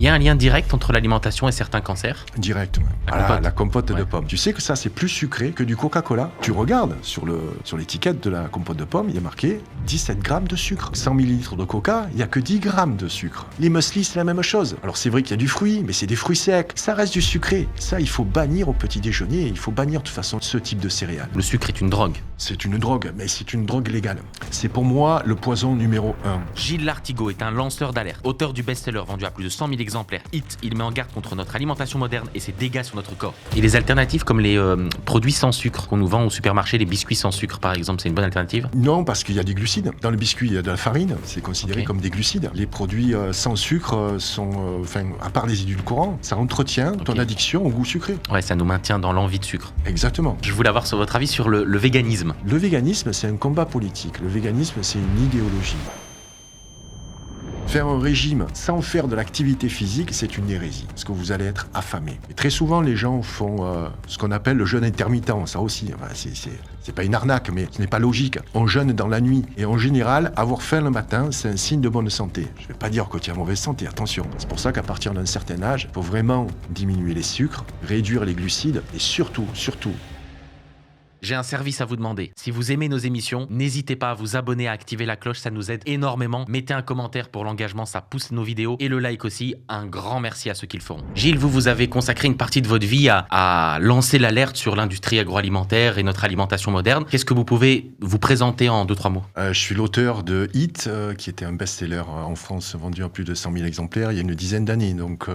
y a un lien direct entre l'alimentation et certains cancers? Direct, ouais. La compote de pommes. Tu sais que ça, c'est plus sucré que du Coca-Cola. Tu regardes sur l'étiquette de la compote de pommes, il y a marqué 17 grammes de sucre. 100 millilitres de Coca, il n'y a que 10 grammes de sucre. Les muesli, c'est la même chose. Alors c'est vrai qu'il y a du fruit, mais c'est des fruits secs. Ça reste du sucré. Ça, il faut bannir au petit déjeuner. Il faut bannir de toute façon ce type de céréales. Le sucre est une drogue. C'est une drogue, mais c'est une drogue légale. C'est pour moi le poison numéro 1. Gilles Lartigot est un lanceur d'alerte, auteur du best-seller vendu à plus de 100 000 exemplaires. Hit, il met en garde contre notre alimentation moderne et ses dégâts sur notre corps. Et les alternatives comme les produits sans sucre qu'on nous vend au supermarché, les biscuits sans sucre par exemple, c'est une bonne alternative? Non, parce qu'il y a des glucides. Dans le biscuit, il y a de la farine, c'est considéré comme des glucides. Les produits sans sucre sont, à part les édulcorants, ça entretient ton addiction au goût sucré. Ouais, ça nous maintient dans l'envie de sucre. Exactement. Je voulais avoir votre avis sur le véganisme. Le véganisme, c'est un combat politique. Le véganisme, c'est une idéologie. Faire un régime sans faire de l'activité physique, c'est une hérésie, parce que vous allez être affamé. Et très souvent, les gens font ce qu'on appelle le jeûne intermittent, ça aussi. C'est pas une arnaque, mais ce n'est pas logique. On jeûne dans la nuit. Et en général, avoir faim le matin, c'est un signe de bonne santé. Je ne vais pas dire que tu es en mauvaise santé, attention. C'est pour ça qu'à partir d'un certain âge, il faut vraiment diminuer les sucres, réduire les glucides, et surtout, j'ai un service à vous demander. Si vous aimez nos émissions, n'hésitez pas à vous abonner, à activer la cloche, ça nous aide énormément. Mettez un commentaire pour l'engagement, ça pousse nos vidéos. Et le like aussi, un grand merci à ceux qui le feront. Gilles, vous avez consacré une partie de votre vie à lancer l'alerte sur l'industrie agroalimentaire et notre alimentation moderne. Qu'est-ce que vous pouvez vous présenter en 2-3 mots? Je suis l'auteur de Hit, qui était un best-seller en France, vendu en plus de 100 000 exemplaires il y a une dizaine d'années. Donc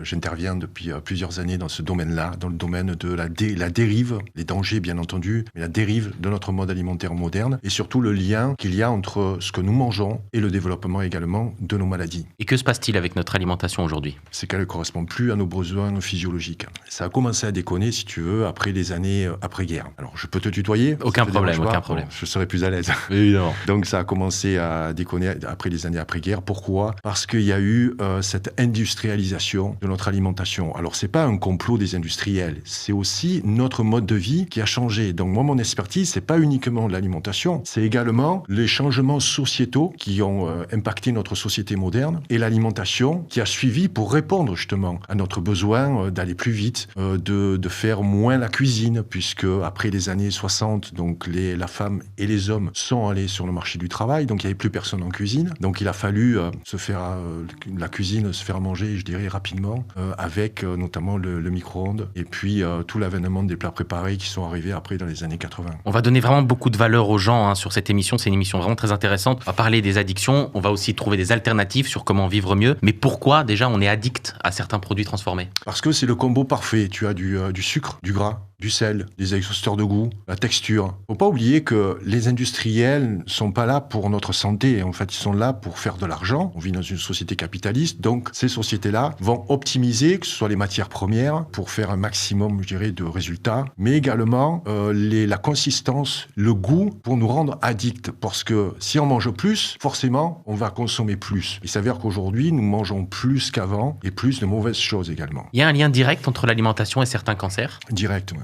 j'interviens depuis plusieurs années dans ce domaine-là, dans le domaine de la dérive, les dangers bien entendu, mais la dérive de notre mode alimentaire moderne et surtout le lien qu'il y a entre ce que nous mangeons et le développement également de nos maladies. Et que se passe-t-il avec notre alimentation aujourd'hui? C'est qu'elle ne correspond plus à nos besoins physiologiques. Ça a commencé à déconner, si tu veux, après les années après-guerre. Alors, je peux te tutoyer? Aucun problème. Je serai plus à l'aise. Évidemment. Donc, ça a commencé à déconner après les années après-guerre. Pourquoi? Parce qu'il y a eu cette industrialisation de notre alimentation. Alors, c'est pas un complot des industriels, c'est aussi notre mode de vie qui a changé. Donc moi, mon expertise, c'est pas uniquement l'alimentation, c'est également les changements sociétaux qui ont impacté notre société moderne et l'alimentation qui a suivi pour répondre justement à notre besoin d'aller plus vite, de faire moins la cuisine, puisque après les années 60, donc la femme et les hommes sont allés sur le marché du travail, donc il n'y avait plus personne en cuisine. Donc il a fallu se faire à manger, je dirais, rapidement, avec notamment le micro-ondes et puis tout l'avènement des plats préparés qui sont arrivés après dans les années 80. On va donner vraiment beaucoup de valeur aux gens sur cette émission. C'est une émission vraiment très intéressante. On va parler des addictions. On va aussi trouver des alternatives sur comment vivre mieux. Mais pourquoi déjà on est addict à certains produits transformés? Parce que c'est le combo parfait. Tu as du sucre, du gras, du sel, des exhausteurs de goût, la texture. Faut pas oublier que les industriels sont pas là pour notre santé. En fait, ils sont là pour faire de l'argent. On vit dans une société capitaliste, donc ces sociétés-là vont optimiser, que ce soit les matières premières, pour faire un maximum, je dirais, de résultats, mais également la consistance, le goût, pour nous rendre addicts. Parce que si on mange plus, forcément, on va consommer plus. Il s'avère qu'aujourd'hui, nous mangeons plus qu'avant et plus de mauvaises choses également. Il y a un lien direct entre l'alimentation et certains cancers? Direct, ouais.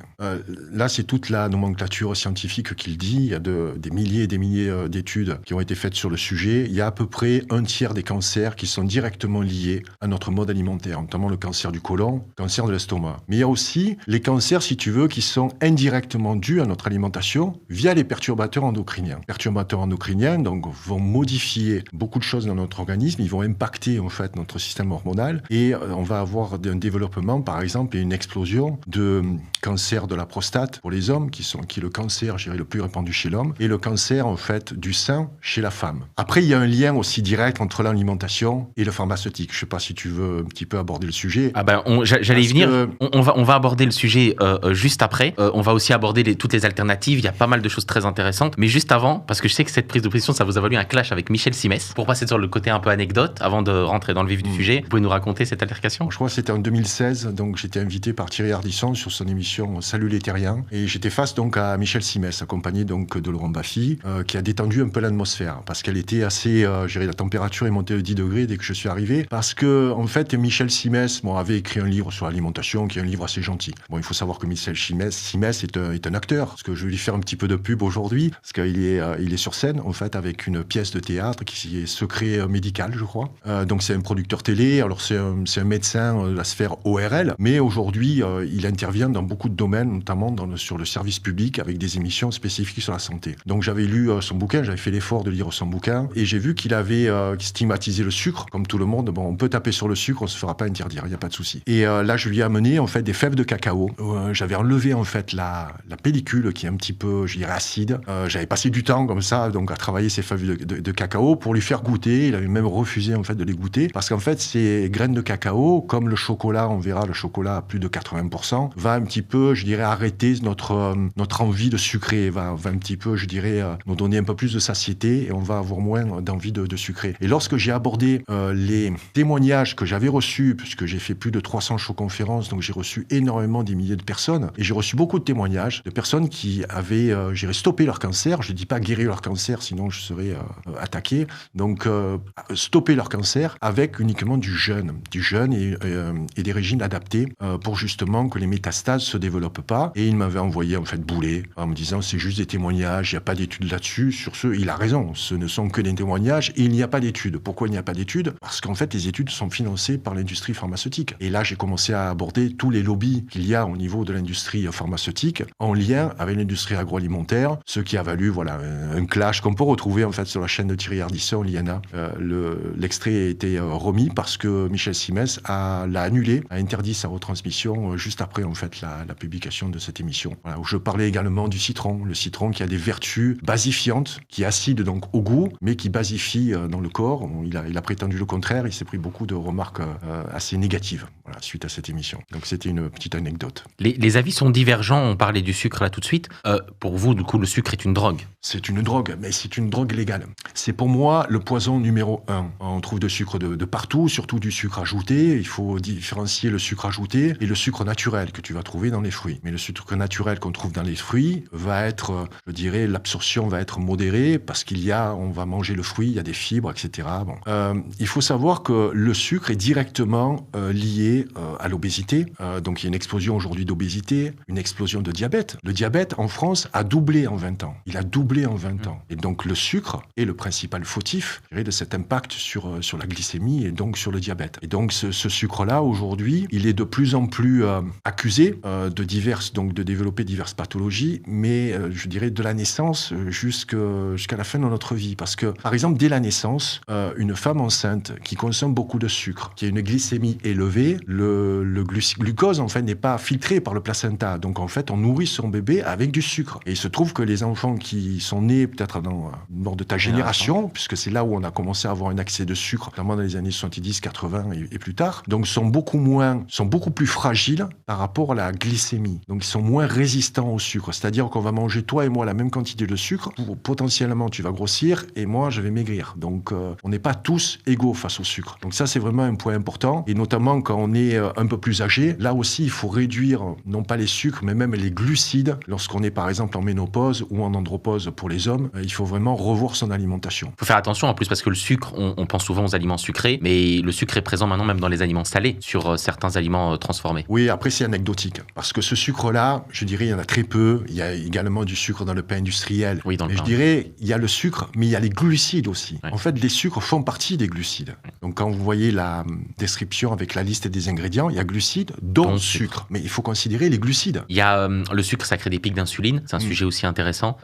Là, c'est toute la nomenclature scientifique qui le dit. Il y a des milliers et des milliers d'études qui ont été faites sur le sujet. Il y a à peu près 1/3 des cancers qui sont directement liés à notre mode alimentaire, notamment le cancer du côlon, le cancer de l'estomac. Mais il y a aussi les cancers, si tu veux, qui sont indirectement dus à notre alimentation via les perturbateurs endocriniens. Les perturbateurs endocriniens, donc, vont modifier beaucoup de choses dans notre organisme. Ils vont impacter, en fait, notre système hormonal et on va avoir un développement, par exemple, et une explosion de cancer de la prostate pour les hommes, qui est le cancer, je dirais, le plus répandu chez l'homme, et le cancer, en fait, du sein chez la femme. Après, il y a un lien aussi direct entre l'alimentation et le pharmaceutique. Je ne sais pas si tu veux un petit peu aborder le sujet. J'allais y venir. On va aborder le sujet juste après. On va aussi aborder toutes les alternatives. Il y a pas mal de choses très intéressantes. Mais juste avant, parce que je sais que cette prise de position, ça vous a valu un clash avec Michel Simès. Pour passer sur le côté un peu anecdote, avant de rentrer dans le vif du sujet, vous pouvez nous raconter cette altercation? Je crois que c'était en 2016, donc j'étais invité par Thierry Ardisson sur son émission Salut les Terriens. Et j'étais face donc à Michel Simès, accompagné donc de Laurent Baffy, qui a détendu un peu l'atmosphère, parce qu'elle était assez, je dirais, la température est montée de 10 degrés dès que je suis arrivé, parce que en fait Michel Simès avait écrit un livre sur l'alimentation, qui est un livre assez gentil. Bon, il faut savoir que Michel Simès est un acteur, parce que je vais lui faire un petit peu de pub aujourd'hui, parce qu'il est sur scène en fait avec une pièce de théâtre qui est Secret médical, je crois. Donc c'est un producteur télé, alors c'est un médecin de la sphère ORL, mais aujourd'hui il intervient dans beaucoup de domaines, notamment sur le service public avec des émissions spécifiques sur la santé. Donc j'avais lu son bouquin, j'avais fait l'effort de lire son bouquin et j'ai vu qu'il avait stigmatisé le sucre, comme tout le monde. Bon, on peut taper sur le sucre, on se fera pas interdire, il n'y a pas de souci. Et là je lui ai amené en fait des fèves de cacao. J'avais enlevé en fait la pellicule qui est un petit peu, je dirais, acide. J'avais passé du temps comme ça donc à travailler ces fèves de cacao pour lui faire goûter. Il avait même refusé en fait de les goûter parce qu'en fait ces graines de cacao, comme le chocolat, on verra le chocolat à plus de 80%, va un petit peu, je dirais, arrêter notre envie de sucrer, va un petit peu, je dirais, nous donner un peu plus de satiété et on va avoir moins d'envie de sucrer. Et lorsque j'ai abordé les témoignages que j'avais reçus, puisque j'ai fait plus de 300 showconférences, donc j'ai reçu énormément des milliers de personnes, et j'ai reçu beaucoup de témoignages de personnes qui avaient, stoppé leur cancer. Je dis pas guérir leur cancer, sinon je serais attaqué. Donc stopper leur cancer avec uniquement du jeûne et des régimes adaptés pour justement que les métastases se développent pas. Et il m'avait envoyé en fait bouler en me disant c'est juste des témoignages, il n'y a pas d'études là-dessus. Sur ce, il a raison, ce ne sont que des témoignages et il n'y a pas d'études. Pourquoi il n'y a pas d'études? Parce qu'en fait les études sont financées par l'industrie pharmaceutique. Et là j'ai commencé à aborder tous les lobbies qu'il y a au niveau de l'industrie pharmaceutique en lien avec l'industrie agroalimentaire, ce qui a valu un clash qu'on peut retrouver en fait sur la chaîne de Thierry Ardisson, Liana. L'extrait a été remis parce que Michel Simès l'a annulé, a interdit sa retransmission juste après en fait la publication de cette émission. Voilà, où je parlais également du citron, le citron qui a des vertus basifiantes, qui est acide donc au goût, mais qui basifie dans le corps. Il a prétendu le contraire, il s'est pris beaucoup de remarques assez négatives suite à cette émission. Donc c'était une petite anecdote. Les avis sont divergents, on parlait du sucre là tout de suite. Pour vous, du coup, le sucre est une drogue? C'est une drogue, mais c'est une drogue légale. C'est pour moi le poison numéro 1. On trouve de sucre de partout, surtout du sucre ajouté. Il faut différencier le sucre ajouté et le sucre naturel que tu vas trouver dans les fruits. Mais le sucre naturel qu'on trouve dans les fruits va être, je dirais, l'absorption va être modérée parce on va manger le fruit, il y a des fibres, etc. Bon. Il faut savoir que le sucre est directement lié à l'obésité. Donc il y a une explosion aujourd'hui d'obésité, une explosion de diabète. Le diabète en France a doublé en 20 ans. Il a doublé en 20 ans. Et donc le sucre est le principal fautif de cet impact sur la glycémie et donc sur le diabète. Et donc ce sucre-là, aujourd'hui, il est de plus en plus accusé de développer diverses pathologies, mais je dirais de la naissance jusqu'à la fin de notre vie. Parce que, par exemple, dès la naissance, une femme enceinte qui consomme beaucoup de sucre, qui a une glycémie élevée, le glucose, en fait, n'est pas filtré par le placenta. Donc, en fait, on nourrit son bébé avec du sucre. Et il se trouve que les enfants qui sont nés peut-être lors de ta génération, puisque c'est là où on a commencé à avoir un accès de sucre, notamment dans les années 70, 80 et plus tard, donc sont beaucoup plus fragiles par rapport à la glycémie. Donc, ils sont moins résistants au sucre. C'est-à-dire qu'on va manger, toi et moi, la même quantité de sucre. Potentiellement, tu vas grossir et moi, je vais maigrir. Donc, on n'est pas tous égaux face au sucre. Donc, ça, c'est vraiment un point important. Et notamment, quand on est un peu plus âgé, là aussi, il faut réduire, non pas les sucres, mais même les glucides. Lorsqu'on est, par exemple, en ménopause ou en andropause pour les hommes, il faut vraiment revoir son alimentation. Il faut faire attention, en plus, parce que le sucre, on pense souvent aux aliments sucrés, mais le sucre est présent maintenant même dans les aliments salés, sur certains aliments transformés. Oui, après, c'est anecdotique. Parce que ce sucre-là, je dirais, il y en a très peu. Il y a également du sucre dans le pain industriel. Oui, dans le pain. Je dirais, il y a le sucre, mais il y a les glucides aussi. Ouais. En fait, les sucres font partie des glucides. Ouais. Donc, quand vous voyez la description avec la liste des ingrédients, il y a glucides, dont sucre. Mais il faut considérer les glucides. Il y a le sucre, ça crée des pics d'insuline. C'est un sujet aussi intéressant.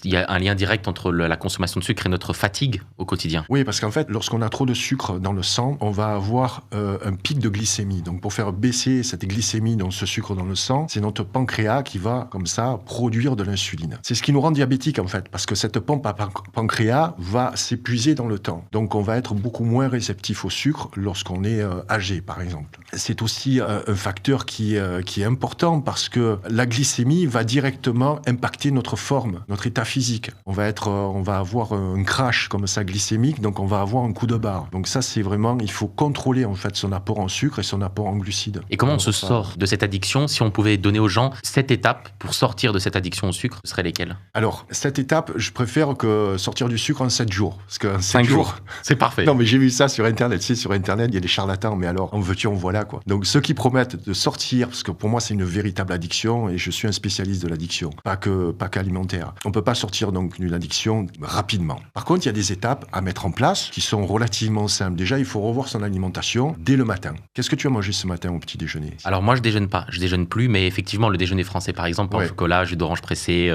Il y a un lien direct entre la consommation de sucre et notre fatigue au quotidien. Oui, parce qu'en fait, lorsqu'on a trop de sucre dans le sang, on va avoir un pic de glycémie. Donc, pour faire baisser cette glycémie, donc ce sucre dans le sang, c'est notre pancréas qui va, comme ça, produire de l'insuline. C'est ce qui nous rend diabétiques, en fait, parce que cette pompe à pancréas va s'épuiser dans le temps. Donc, on va être beaucoup moins réceptif au sucre lorsqu'on est âgé, par exemple. C'est aussi un facteur qui est important parce que la glycémie va directement impacter notre forme, notre état physique. physique. On va avoir un crash comme ça glycémique, donc on va avoir un coup de barre. Donc ça, c'est vraiment, il faut contrôler en fait son apport en sucre et son apport en glucides. Et comment on se sort de cette addiction? Si on pouvait donner aux gens 7 étapes pour sortir de cette addiction au sucre, ce seraient lesquelles? Alors, cette étape, je préfère que sortir du sucre en 7 jours. Parce que 5 jours, c'est parfait. Non, mais j'ai vu ça sur Internet. Tu sais, sur Internet, il y a des charlatans, mais alors, en veux-tu, en voilà, quoi. Donc, ceux qui promettent de sortir, parce que pour moi, c'est une véritable addiction, et je suis un spécialiste de l'addiction, pas qu'alimentaire. On peut pas sortir, donc, d'une addiction rapidement. Par contre, il y a des étapes à mettre en place qui sont relativement simples. Déjà, il faut revoir son alimentation dès le matin. Qu'est-ce que tu as mangé ce matin au petit déjeuner? Alors moi, je déjeune pas. Je déjeune plus, mais effectivement, le déjeuner français, par exemple, pain au chocolat, jus d'orange pressé,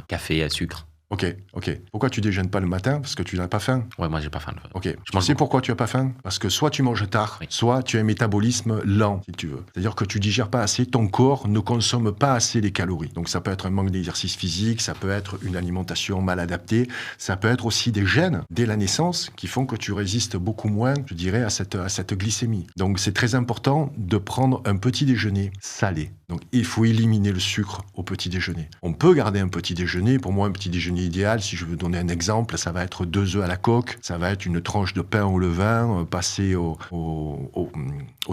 café, sucre. Ok. Pourquoi tu déjeunes pas le matin? Parce que tu n'as pas faim. Ouais, moi j'ai pas faim. Ok. Tu sais pourquoi tu as pas faim? Parce que soit tu manges tard, soit tu as un métabolisme lent, si tu veux. C'est-à-dire que tu digères pas assez, ton corps ne consomme pas assez les calories. Donc ça peut être un manque d'exercice physique, ça peut être une alimentation mal adaptée, ça peut être aussi des gènes dès la naissance qui font que tu résistes beaucoup moins, je dirais, à cette glycémie. Donc c'est très important de prendre un petit déjeuner salé. Donc il faut éliminer le sucre au petit déjeuner. On peut garder un petit déjeuner. Pour moi, un petit déjeuner idéal, si je veux donner un exemple, ça va être 2 œufs à la coque, ça va être une tranche de pain au levain, passée au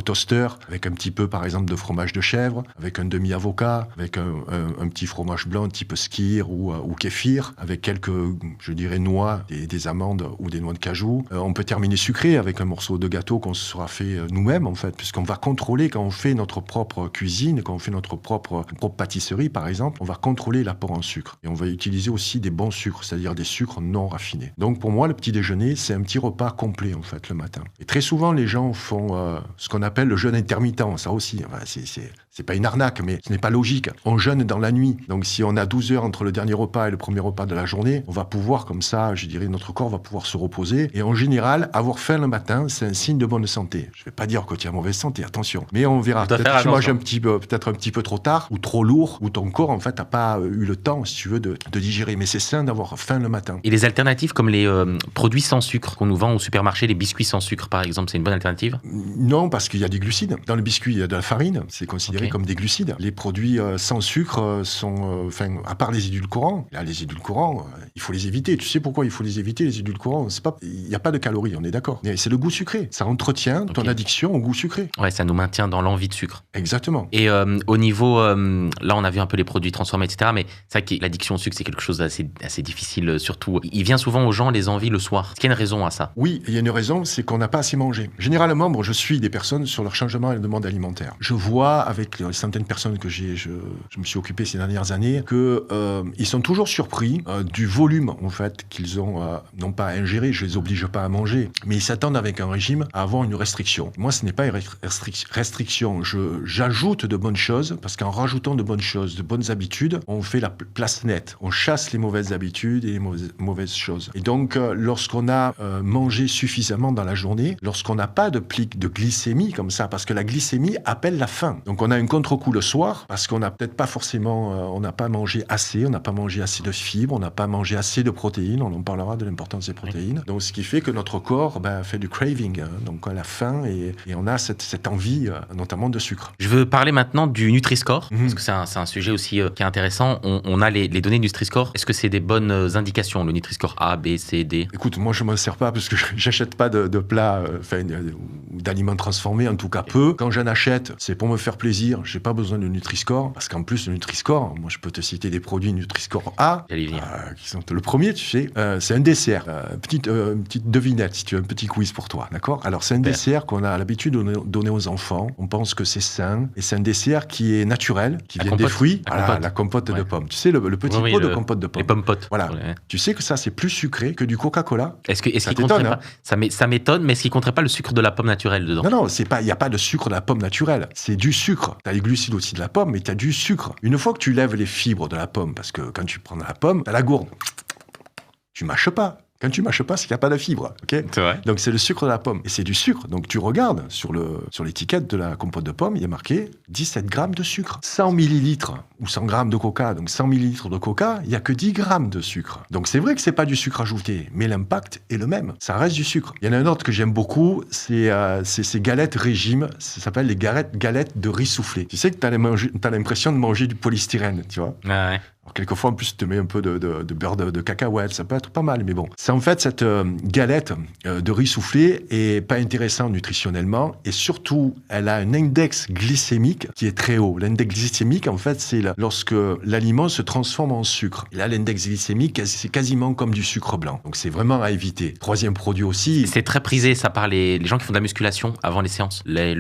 toaster, avec un petit peu, par exemple, de fromage de chèvre, avec un demi-avocat, avec un petit fromage blanc type skyr ou kéfir, avec quelques, je dirais, noix, des amandes ou des noix de cajou. On peut terminer sucré avec un morceau de gâteau qu'on se sera fait nous-mêmes, en fait, puisqu'on va contrôler quand on fait notre propre cuisine, quand on fait notre propre pâtisserie, par exemple, on va contrôler l'apport en sucre. Et on va utiliser aussi des bons sucres, c'est-à-dire des sucres non raffinés. Donc pour moi, le petit déjeuner, c'est un petit repas complet, en fait, le matin. Et très souvent, les gens font ce qu'on appelle le jeûne intermittent, ça aussi. Enfin, c'est pas une arnaque, mais ce n'est pas logique. On jeûne dans la nuit. Donc si on a 12 heures entre le dernier repas et le premier repas de la journée, on va pouvoir, comme ça, je dirais, notre corps va pouvoir se reposer. Et en général, avoir faim le matin, c'est un signe de bonne santé. Je vais pas dire que tu as mauvaise santé, attention. Mais on verra. Peut-être que tu manges peut-être un petit peu trop tard, ou trop lourd, ou ton corps, en fait, n'a pas eu le temps, si tu veux, de digérer. Mais c'est sain d'avoir faim le matin. Et les alternatives comme les produits sans sucre qu'on nous vend au supermarché, les biscuits sans sucre, par exemple, c'est une bonne alternative? Non, parce qu'il y a des glucides. Dans le biscuit, il y a de la farine. C'est considéré comme des glucides. Les produits sans sucre sont, à part les édulcorants, là, les édulcorants, il faut les éviter. Tu sais pourquoi il faut les éviter, les édulcorants? Il n'y a pas de calories, on est d'accord. Mais c'est le goût sucré. Ça entretient ton addiction au goût sucré. Ouais, ça nous maintient dans l'envie de sucre. Exactement. Et au niveau, là, on a vu un peu les produits transformés, etc. Mais c'est vrai que l'addiction au sucre, c'est quelque chose d'assez difficile, surtout. Il vient souvent aux gens les envies le soir. Est-ce qu'il y a une raison à ça? Oui, il y a une raison, c'est qu'on n'a pas assez mangé. Généralement, moi, je suis des personnes sur leur changement et la demande alimentaire. Je vois, avec les centaines de personnes que je me suis occupé ces dernières années, que ils sont toujours surpris du volume, en fait, qu'ils ont, non pas à ingérer, je les oblige pas à manger, mais ils s'attendent avec un régime à avoir une restriction. Moi, ce n'est pas une restriction. J'ajoute de bonnes choses, parce qu'en rajoutant de bonnes choses, de bonnes habitudes, on fait la place nette. On chasse les mauvaises habitudes et les mauvaises choses. Et donc, lorsqu'on a mangé suffisamment dans la journée, lorsqu'on n'a pas de pic de glycémie comme ça, parce que la glycémie appelle la faim. Donc, on a un contre-coup le soir, parce qu'on n'a peut-être pas forcément, on n'a pas mangé assez, on n'a pas mangé assez de fibres, on n'a pas mangé assez de protéines, on en parlera de l'importance des protéines. Oui. Donc, ce qui fait que notre corps fait du craving, donc on a faim et on a cette envie, notamment de sucre. Je veux parler maintenant du Nutri-Score, parce que c'est un sujet aussi qui est intéressant. On a les données Nutri-Score. Est-ce que c'est des bonnes indications, le Nutri-Score A, B, C, D? Écoute, moi je m'en sers pas parce que j'achète pas de plats, d'aliments transformés, en tout cas peu. Quand j'en achète, c'est pour me faire plaisir. J'ai pas besoin de Nutri-Score, parce qu'en plus le Nutri-Score, moi je peux te citer des produits Nutri-Score A, qui sont le premier, tu sais, c'est un dessert. Petite devinette, si tu veux, un petit quiz pour toi, d'accord? Alors c'est un dessert qu'on a l'habitude de donner aux enfants. On pense que c'est sain, et c'est un dessert qui est naturel, qui vient des fruits. La compote de pommes. Tu sais, le petit pot de compote de pommes. Les pommes potes. Voilà. Tu sais que ça, c'est plus sucré que du Coca-Cola. Est-ce qu'il compterait pas, ça m'étonne, mais est-ce qu'il compterait pas le sucre de la pomme naturelle dedans? Non, il n'y a pas de sucre de la pomme naturelle. C'est du sucre. Tu as les glucides aussi de la pomme, mais tu as du sucre. Une fois que tu lèves les fibres de la pomme, parce que quand tu prends la pomme, tu as la gourde. Tu mâches pas. Quand tu mâches pas, c'est qu'il n'y a pas de fibres, ok? C'est vrai. Donc c'est le sucre de la pomme. Et c'est du sucre. Donc tu regardes sur l'étiquette de la compote de pomme, il y a marqué 17 grammes de sucre. 100 millilitres ou 100 grammes de coca, donc 100 millilitres de coca, il n'y a que 10 grammes de sucre. Donc c'est vrai que c'est pas du sucre ajouté, mais l'impact est le même. Ça reste du sucre. Il y en a un autre que j'aime beaucoup, c'est ces galettes régime. Ça s'appelle les galettes de riz soufflé. Tu sais que tu as l'impression de manger du polystyrène, tu vois? Ah ouais. Alors, quelquefois, en plus, tu te mets un peu de beurre de cacahuète, ça peut être pas mal, mais bon. C'est en fait, cette galette de riz soufflé est pas intéressante nutritionnellement, et surtout, elle a un index glycémique qui est très haut. L'index glycémique, en fait, c'est lorsque l'aliment se transforme en sucre. Et là, l'index glycémique, c'est quasiment comme du sucre blanc. Donc, c'est vraiment à éviter. Troisième produit aussi. C'est très prisé, ça, par les gens qui font de la musculation avant les séances, les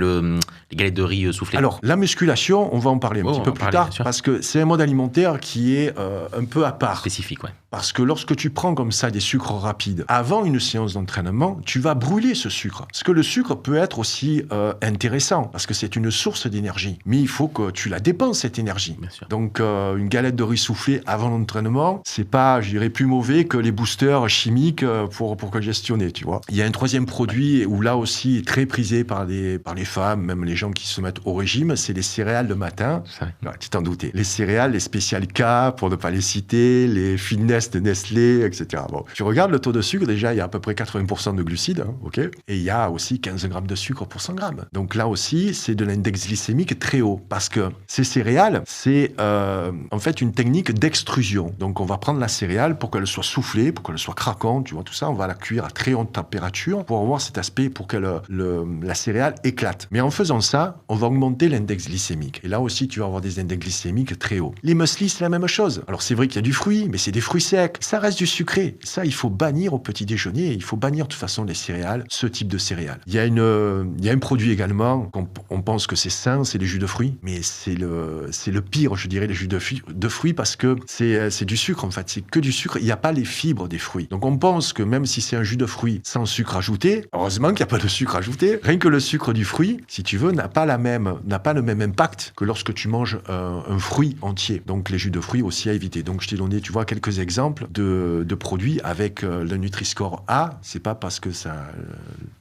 galettes de riz soufflées. Alors, la musculation, on va en parler un petit peu plus tard, parce que c'est un mode alimentaire qui est un peu à part. Spécifique, ouais. Parce que lorsque tu prends comme ça des sucres rapides, avant une séance d'entraînement, tu vas brûler ce sucre. Parce que le sucre peut être aussi intéressant, parce que c'est une source d'énergie. Mais il faut que tu la dépenses, cette énergie. Bien sûr. Donc, une galette de riz soufflé avant l'entraînement, c'est pas, je dirais, plus mauvais que les boosters chimiques pour congestionner, tu vois. Il y a un troisième produit où là aussi est très prisé par les femmes, même les gens qui se mettent au régime, c'est les céréales le matin. Ouais, tu t'en doutais. Les céréales, les spéciales K, pour ne pas les citer, les Fitness de Nestlé, etc. Bon, tu regardes le taux de sucre, déjà, il y a à peu près 80% de glucides, hein, ok. Et il y a aussi 15 grammes de sucre pour 100 grammes. Donc là aussi, c'est de l'index glycémique très haut, parce que ces céréales, c'est en fait une technique d'extrusion. Donc on va prendre la céréale pour qu'elle soit soufflée, pour qu'elle soit craquante, tu vois, tout ça, on va la cuire à très haute température pour avoir cet aspect, pour que la céréale éclate. Mais en faisant ça, on va augmenter l'index glycémique. Et là aussi, tu vas avoir des index glycémiques très hauts. Les muesli, c'est la même chose. Alors c'est vrai qu'il y a du fruit, mais c'est des fruits secs. Ça reste du sucré. Ça, il faut bannir au petit déjeuner. Il faut bannir de toute façon les céréales, ce type de céréales. Il y a un produit également qu'on pense que c'est sain, c'est les jus de fruits. Mais c'est le pire, je dirais, les jus de fruits, parce que c'est du sucre en fait. C'est que du sucre. Il n'y a pas les fibres des fruits. Donc on pense que même si c'est un jus de fruits sans sucre ajouté, heureusement qu'il n'y a pas de sucre ajouté. Rien que le sucre du fruit, si tu veux, n'a pas le même impact que lorsque tu manges un fruit entier. Donc les jus de fruits aussi à éviter. Donc je t'ai donné, tu vois, quelques exemples de produits avec le Nutri-Score A. C'est pas parce que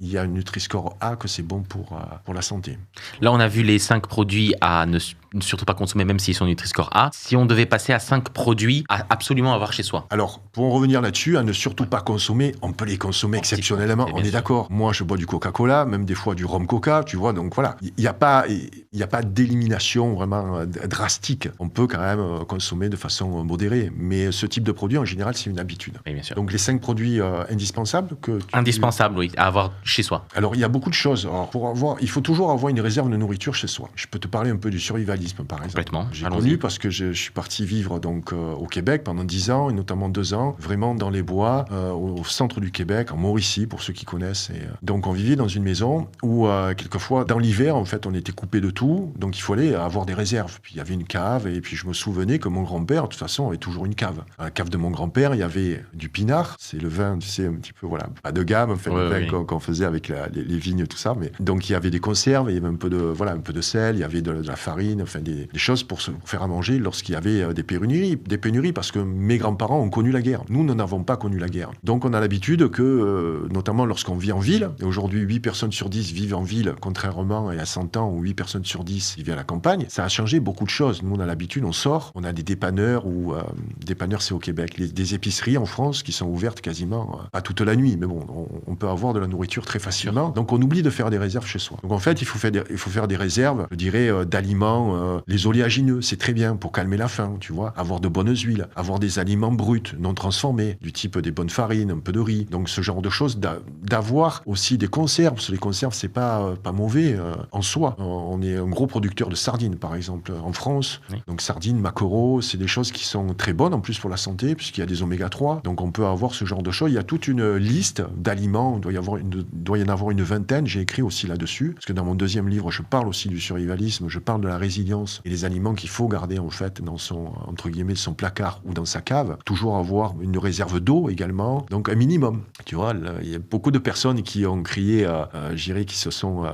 il y a un Nutri-Score A que c'est bon pour la santé. Là, on a vu les 5 produits à ne surtout pas consommer, même s'ils sont Nutri-Score A. Si on devait passer à 5 produits à absolument avoir chez soi. Alors, pour en revenir là-dessus, à ne surtout pas consommer, on peut les consommer exceptionnellement, on est d'accord. Moi, je bois du Coca-Cola, même des fois du rhum Coca, tu vois, donc voilà. Il n'y a pas d'élimination vraiment drastique. On peut quand même consommer de façon modérée, mais ce type de produit, en général, c'est une habitude. Oui, bien sûr. Donc, les 5 produits indispensables Indispensables, oui, à avoir chez soi. Alors, il y a beaucoup de choses. Alors, il faut toujours avoir une réserve de nourriture chez soi. Je peux te parler un peu du survivalisme, par exemple. Complètement. J'ai connu parce que je suis parti vivre donc au Québec pendant 10 ans, et notamment 2 ans, vraiment dans les bois, au centre du Québec, en Mauricie, pour ceux qui connaissent. Et, donc, on vivait dans une maison où, quelquefois, dans l'hiver, en fait, on était coupé de tout, donc il fallait avoir des réserves. Puis, il y avait une cave, et puis je me souvenais que mon grand-père, de toute façon, avait toujours une cave. Dans la cave de mon grand-père, il y avait du pinard, c'est le vin, tu sais, un petit peu, voilà, pas de gamme, en fait, le vin qu'on faisait avec les vignes, tout ça, mais donc il y avait des conserves, il y avait un peu de sel, il y avait de la farine, enfin des choses pour se faire à manger lorsqu'il y avait des pénuries, parce que mes grands-parents ont connu la guerre. Nous n'avons pas connu la guerre. Donc on a l'habitude que, notamment lorsqu'on vit en ville, et aujourd'hui 8 personnes sur 10 vivent en ville, contrairement à 100 ans où 8 personnes sur 10 vivaient à la campagne, ça a changé beaucoup de choses. Nous on a l'habitude, on sort, on a des dépanneurs, ou dépanneurs c'est au Québec, des épiceries en France qui sont ouvertes quasiment pas toute la nuit, mais bon, on peut avoir de la nourriture très facilement. Donc on oublie de faire des réserves chez soi. Donc en fait, il faut faire des réserves, je dirais, d'aliments, les oléagineux, c'est très bien pour calmer la faim, tu vois, avoir de bonnes huiles, avoir des aliments bruts, non transformés, du type des bonnes farines, un peu de riz, donc ce genre de choses, d'avoir aussi des conserves, parce que les conserves, c'est pas mauvais en soi. On est un gros producteur de sardines, par exemple, en France. Oui. Donc sardines, maquereaux, c'est des choses qui sont très bonnes, en plus pour la santé, puisqu'il y a des oméga 3, donc on peut avoir ce genre de choses. Il y a toute une liste d'aliments, il doit y en avoir une vingtaine, j'ai écrit aussi là-dessus, parce que dans mon deuxième livre, je parle aussi du survivalisme, je parle de la résilience et les aliments qu'il faut garder en fait dans son, entre guillemets, son placard ou dans sa cave. Toujours avoir une réserve d'eau également, donc un minimum. Tu vois, il y a beaucoup de personnes qui ont crié, je dirais, qui se sont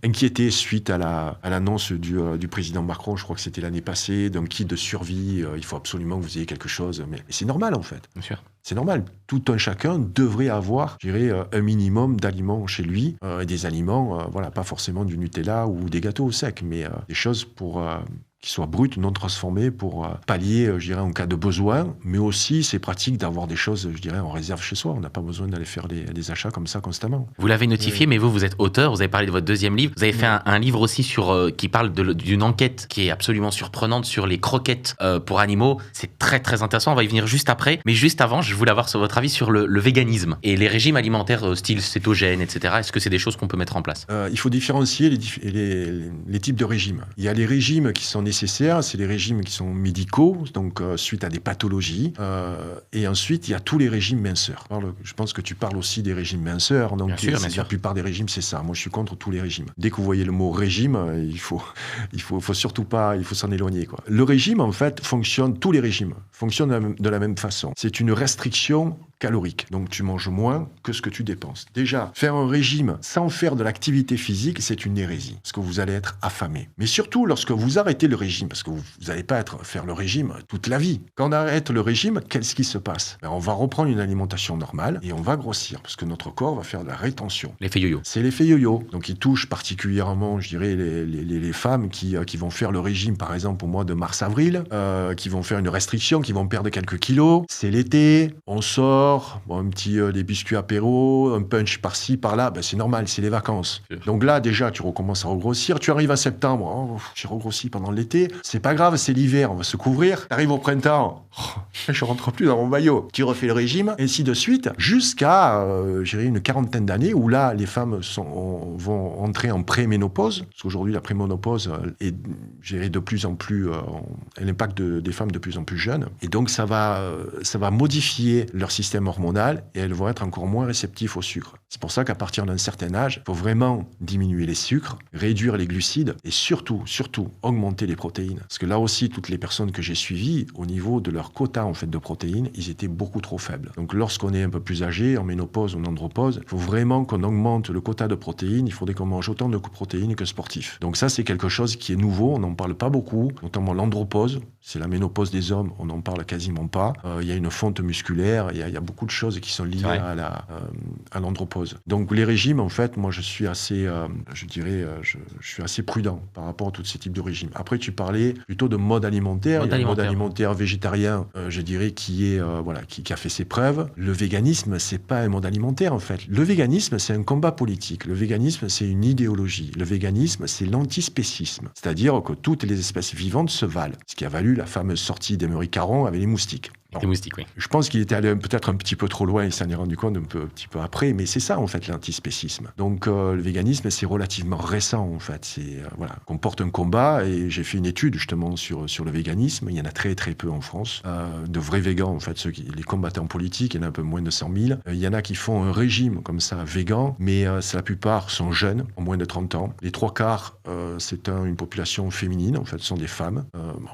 inquiétées suite à l'annonce du président Macron, je crois que c'était l'année passée, d'un kit de survie, il faut absolument que vous ayez quelque chose, mais c'est normal en fait. Bien sûr. C'est normal. Tout un chacun devrait avoir, je dirais, un minimum d'aliments chez lui, et des aliments, voilà, pas forcément du Nutella ou des gâteaux au sec, mais des choses pour qui soient brutes, non transformées pour pallier, je dirais, en cas de besoin. Mais aussi, c'est pratique d'avoir des choses, je dirais, en réserve chez soi. On n'a pas besoin d'aller faire des achats comme ça constamment. Vous l'avez notifié, mais vous êtes auteur, vous avez parlé de votre deuxième livre. Vous avez fait un livre aussi qui parle d'une enquête qui est absolument surprenante sur les croquettes pour animaux. C'est très très intéressant, on va y venir juste après. Mais juste avant, je voulais avoir votre avis sur le véganisme et les régimes alimentaires style cétogène, etc. Est-ce que c'est des choses qu'on peut mettre en place? Il faut différencier les types de régimes. Il y a les régimes qui sont nécessaires, c'est les régimes qui sont médicaux, donc suite à des pathologies. Et ensuite, il y a tous les régimes minceurs. Je pense que tu parles aussi des régimes minceurs. Donc bien sûr. La plupart des régimes, c'est ça. Moi, je suis contre tous les régimes. Dès que vous voyez le mot régime, il faut surtout pas, il faut s'en éloigner, quoi. Le régime, en fait, tous les régimes fonctionnent de la même façon. C'est une restriction calorique. Donc, tu manges moins que ce que tu dépenses. Déjà, faire un régime sans faire de l'activité physique, c'est une hérésie. Parce que vous allez être affamé. Mais surtout, lorsque vous arrêtez le régime, parce que vous n'allez pas faire le régime toute la vie. Quand on arrête le régime, qu'est-ce qui se passe? On va reprendre une alimentation normale et on va grossir. Parce que notre corps va faire de la rétention. L'effet yo-yo. C'est l'effet yo-yo. Donc, il touche particulièrement, je dirais, les femmes qui vont faire le régime, par exemple, au mois de mars-avril, qui vont faire une restriction, qui vont perdre quelques kilos. C'est l'été, on sort, des biscuits apéro, un punch par-ci, par-là, c'est normal, c'est les vacances. Donc là, déjà, tu recommences à regrossir. Tu arrives à septembre, j'ai regrossi pendant l'été. C'est pas grave, c'est l'hiver, on va se couvrir. Tu arrives au printemps, je rentre plus dans mon maillot. Tu refais le régime, et ainsi de suite, jusqu'à, une quarantaine d'années, où là, les femmes vont entrer en préménopause, parce qu'aujourd'hui, la préménopause est, de plus en plus, elle impacte des femmes de plus en plus jeunes. Et donc, ça va modifier leur système hormonal et elles vont être encore moins réceptives au sucre. C'est pour ça qu'à partir d'un certain âge, il faut vraiment diminuer les sucres, réduire les glucides et surtout augmenter les protéines. Parce que là aussi, toutes les personnes que j'ai suivies, au niveau de leur quota en fait de protéines, ils étaient beaucoup trop faibles. Donc lorsqu'on est un peu plus âgé, en ménopause ou en andropause, il faut vraiment qu'on augmente le quota de protéines. Il faudrait qu'on mange autant de protéines que sportifs. Donc ça, c'est quelque chose qui est nouveau. On n'en parle pas beaucoup, notamment l'andropause. C'est la ménopause des hommes. On n'en parle quasiment pas. Il y a une fonte musculaire. Il y a beaucoup de choses qui sont liées à l'andropause. Donc les régimes, en fait, moi je suis assez, je suis assez prudent par rapport à tous ces types de régimes. Après, tu parlais plutôt de mode alimentaire. Il y a le mode alimentaire végétarien, je dirais, qui a fait ses preuves. Le véganisme, c'est pas un mode alimentaire, en fait. Le véganisme, c'est un combat politique. Le véganisme, c'est une idéologie. Le véganisme, c'est l'antispécisme. C'est-à-dire que toutes les espèces vivantes se valent. Ce qui a valu la fameuse sortie d'Emery Caron avec les moustiques. Les moustiques, oui. Je pense qu'il était allé peut-être un petit peu trop loin, il s'en est rendu compte un petit peu après, mais c'est ça en fait l'antispécisme. Donc le véganisme, c'est relativement récent en fait. On porte un combat et j'ai fait une étude justement sur le véganisme. Il y en a très très peu en France, de vrais végans en fait. Les combattants politiques, il y en a un peu moins de 100 000. Il y en a qui font un régime comme ça, végan, mais la plupart sont jeunes, en moins de 30 ans. Les trois quarts, c'est une population féminine, en fait, ce sont des femmes.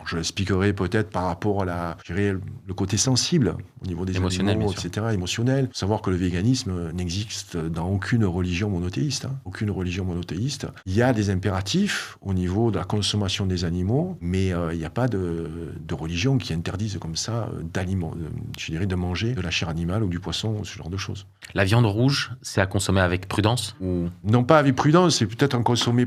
Je l'expliquerai peut-être par rapport à le côté sensible au niveau des animaux, etc., émotionnel. Il faut savoir que le véganisme n'existe dans aucune religion monothéiste. Aucune religion monothéiste. Il y a des impératifs au niveau de la consommation des animaux, mais il n'y a pas de religion qui interdise comme ça de manger de la chair animale ou du poisson, ce genre de choses. La viande rouge, c'est à consommer avec prudence ou... Non, pas avec prudence, c'est peut-être à consommer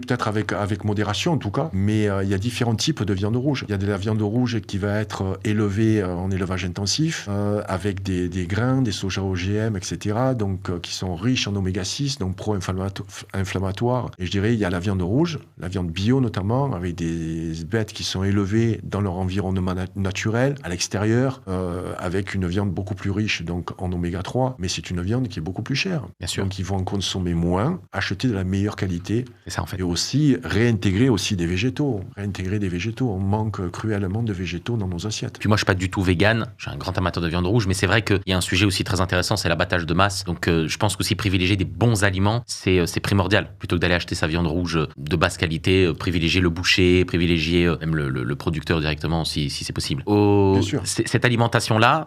avec modération en tout cas, mais il y a différents types de viande rouge. Il y a de la viande rouge qui va être élevée en élevage intensif, avec des grains, des soja OGM, etc., donc qui sont riches en oméga 6, donc pro-inflammatoires. Et je dirais, il y a la viande rouge, la viande bio notamment, avec des bêtes qui sont élevées dans leur environnement naturel, à l'extérieur, avec une viande beaucoup plus riche donc en oméga 3, mais c'est une viande qui est beaucoup plus chère. Bien sûr. Donc ils vont en consommer moins, acheter de la meilleure qualité, c'est ça, en fait. Et aussi réintégrer aussi des végétaux. On manque cruellement de végétaux dans nos assiettes. Puis moi, je suis pas du tout vegan, je suis un grand amateur de viande rouge, mais c'est vrai qu'il y a un sujet aussi très intéressant, c'est l'abattage de masse. Donc je pense qu'aussi privilégier des bons aliments, c'est primordial. Plutôt que d'aller acheter sa viande rouge de basse qualité, privilégier le boucher, privilégier même le producteur directement si c'est possible. Bien sûr. Cette alimentation-là,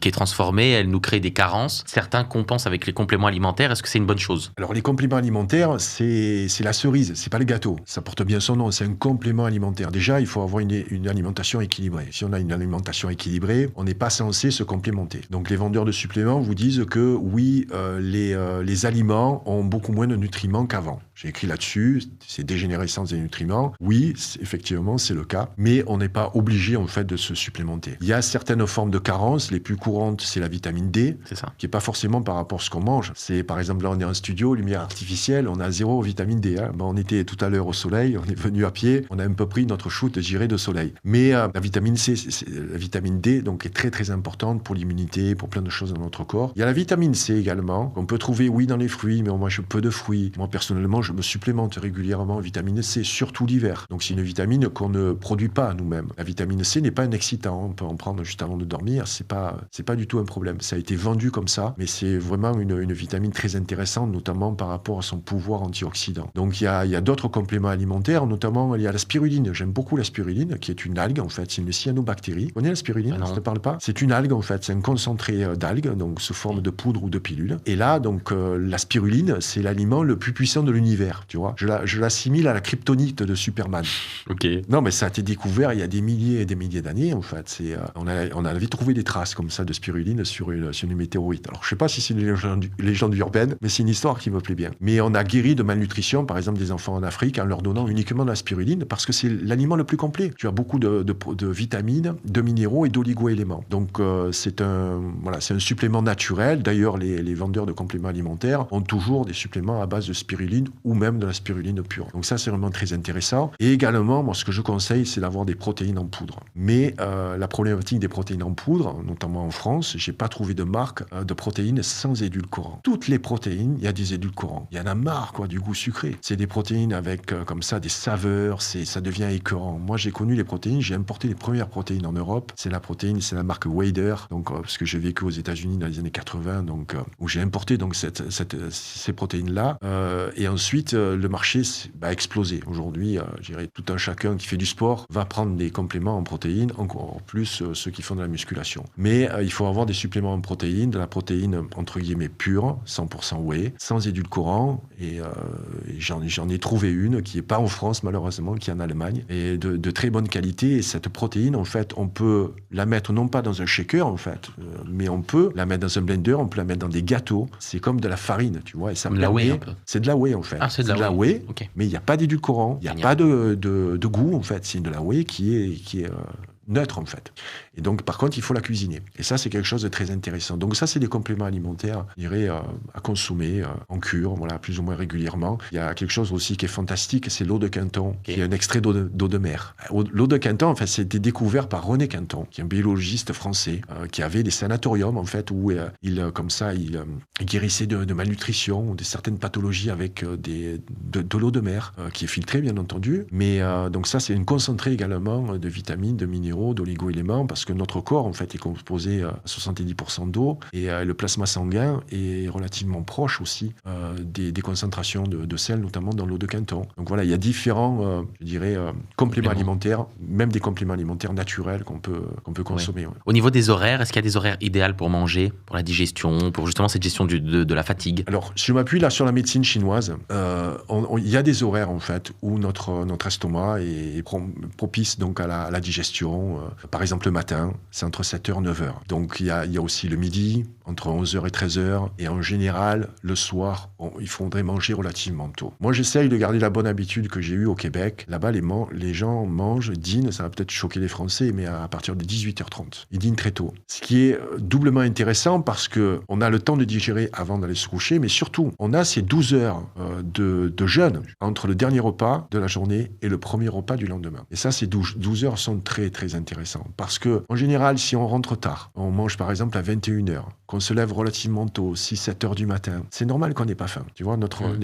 qui est transformée, elle nous crée des carences. Certains compensent avec les compléments alimentaires. Est-ce que c'est une bonne chose? Alors les compléments alimentaires, c'est la cerise, c'est pas le gâteau. Ça porte bien son nom, c'est un complément alimentaire. Déjà, il faut avoir une alimentation équilibrée. Si on a une alimentation équilibrée, on n'est pas censé se complémenter. Donc les vendeurs de suppléments vous disent que oui, les aliments ont beaucoup moins de nutriments qu'avant. J'ai écrit là-dessus, c'est dégénérescence des nutriments. Oui, effectivement, c'est le cas, mais on n'est pas obligé en fait de se supplémenter. Il y a certaines formes de carences, les plus courantes, c'est la vitamine D, C'est ça. qui est pas forcément par rapport à ce qu'on mange. C'est par exemple là, on est en studio, lumière artificielle, on a 0 vitamine D. On était tout à l'heure au soleil, on est venu à pied, on a un peu pris notre shoot de soleil. Mais la vitamine C, la vitamine D, donc est très très importante pour l'immunité, pour plein de choses dans notre corps. Il y a la vitamine C également, qu'on peut trouver oui dans les fruits, mais on mange peu de fruits. Moi personnellement, je me supplémente régulièrement en vitamine C, surtout l'hiver. Donc c'est une vitamine qu'on ne produit pas nous-mêmes. La vitamine C n'est pas un excitant, on peut en prendre juste avant de dormir, c'est pas du tout un problème. Ça a été vendu comme ça, mais c'est vraiment une vitamine très intéressante, notamment par rapport à son pouvoir antioxydant. Donc il y a d'autres compléments alimentaires, notamment il y a la spiruline. J'aime beaucoup la spiruline, qui est une algue en fait, c'est une cyanobactérie. Vous connaissez la spiruline? Ça ne te parle pas? C'est une algue en fait, c'est un concentré d'algues, donc sous forme de poudre ou de pilule. Et là, donc la spiruline, c'est l'aliment le plus puissant de l'univers, tu vois. Je l'assimile à la kryptonite de Superman. Ok. Non, mais ça a été découvert il y a des milliers et des milliers d'années en fait. On avait trouvé des traces comme ça de spiruline sur une météorite. Alors je sais pas si c'est une légende urbaine, mais c'est une histoire qui me plaît bien. Mais on a guéri de malnutrition, par exemple des enfants en Afrique, en leur donnant uniquement de la spiruline, parce que c'est l'aliment le plus complet. Tu as beaucoup de vitamines, de minéraux et d'oligo-éléments. Donc c'est un supplément naturel. D'ailleurs, les vendeurs de compléments alimentaires ont toujours des suppléments à base de spiruline ou même de la spiruline pure. Donc ça, c'est vraiment très intéressant. Et également, moi, ce que je conseille, c'est d'avoir des protéines en poudre. Mais la problématique des protéines en poudre, notamment en France, j'ai pas trouvé de marque de protéines sans édulcorants. Toutes les protéines, il y a des édulcorants. Il y en a marre, quoi, du goût sucré. C'est des protéines avec, comme ça, des saveurs, ça devient écœurant. Moi, j'ai connu les protéines, j'ai importé les premières protéines en Europe. C'est la marque Weider, donc, parce que j'ai vécu aux États-Unis dans les années 80, donc, où j'ai importé donc, ces protéines-là. Et ensuite, le marché a explosé. Aujourd'hui, je dirais, tout un chacun qui fait du sport va prendre des compléments en protéines, encore plus ceux qui font de la musculation. Mais il faut avoir des suppléments en protéines, de la protéine, entre guillemets, pure, 100% whey, sans édulcorant. Et j'en ai trouvé une qui n'est pas en France, malheureusement, qui est en Allemagne, et de très bonne qualité. Et cette protéine, en fait, on peut la mettre non pas dans un shaker, en fait, mais on peut la mettre dans un blender, on peut la mettre dans des gâteaux. C'est comme de la farine, tu vois. Et ça Comme de la whey, un peu. C'est de la whey, en fait. Ah, c'est de la whey, okay. Mais il n'y a pas d'édulcorant, il n'y a pas de goût, en fait. C'est de la whey qui est neutre, en fait. Et donc, par contre, il faut la cuisiner. Et ça, c'est quelque chose de très intéressant. Donc ça, c'est des compléments alimentaires, je dirais, à consommer en cure, voilà, plus ou moins régulièrement. Il y a quelque chose aussi qui est fantastique, c'est l'eau de Quinton, qui est un extrait d'eau de mer. L'eau de Quinton, en fait, c'était découvert par René Quinton, qui est un biologiste français, qui avait des sanatoriums, en fait, où il guérissait de malnutrition, de certaines pathologies avec de l'eau de mer, qui est filtrée, bien entendu. Mais donc ça, c'est une concentrée également de vitamines, de minéraux, d'oligo-éléments, parce que notre corps, en fait, est composé à 70% d'eau, et le plasma sanguin est relativement proche aussi des concentrations de sel, notamment dans l'eau de Quinton. Donc voilà, il y a différents, je dirais, compléments alimentaires, même des compléments alimentaires naturels qu'on peut consommer. Ouais. Au niveau des horaires, est-ce qu'il y a des horaires idéaux pour manger, pour la digestion, pour justement cette gestion de la fatigue? Alors, si je m'appuie là sur la médecine chinoise, il y a des horaires, en fait, où notre estomac est propice donc à la digestion. Par exemple, le matin, c'est entre 7h et 9h. Donc, il y a aussi le midi, entre 11h et 13h. Et en général, le soir, il faudrait manger relativement tôt. Moi, j'essaye de garder la bonne habitude que j'ai eue au Québec. Là-bas, les gens mangent, dînent, ça va peut-être choquer les Français, mais à partir de 18h30. Ils dînent très tôt. Ce qui est doublement intéressant parce qu'on a le temps de digérer avant d'aller se coucher, mais surtout, on a ces 12 heures de jeûne entre le dernier repas de la journée et le premier repas du lendemain. Et ça, ces 12 heures sont très, très intéressants. Parce que, en général, si on rentre tard, on mange par exemple à 21h, qu'on se lève relativement tôt, 6-7 heures du matin, c'est normal qu'on n'ait pas faim. Tu vois,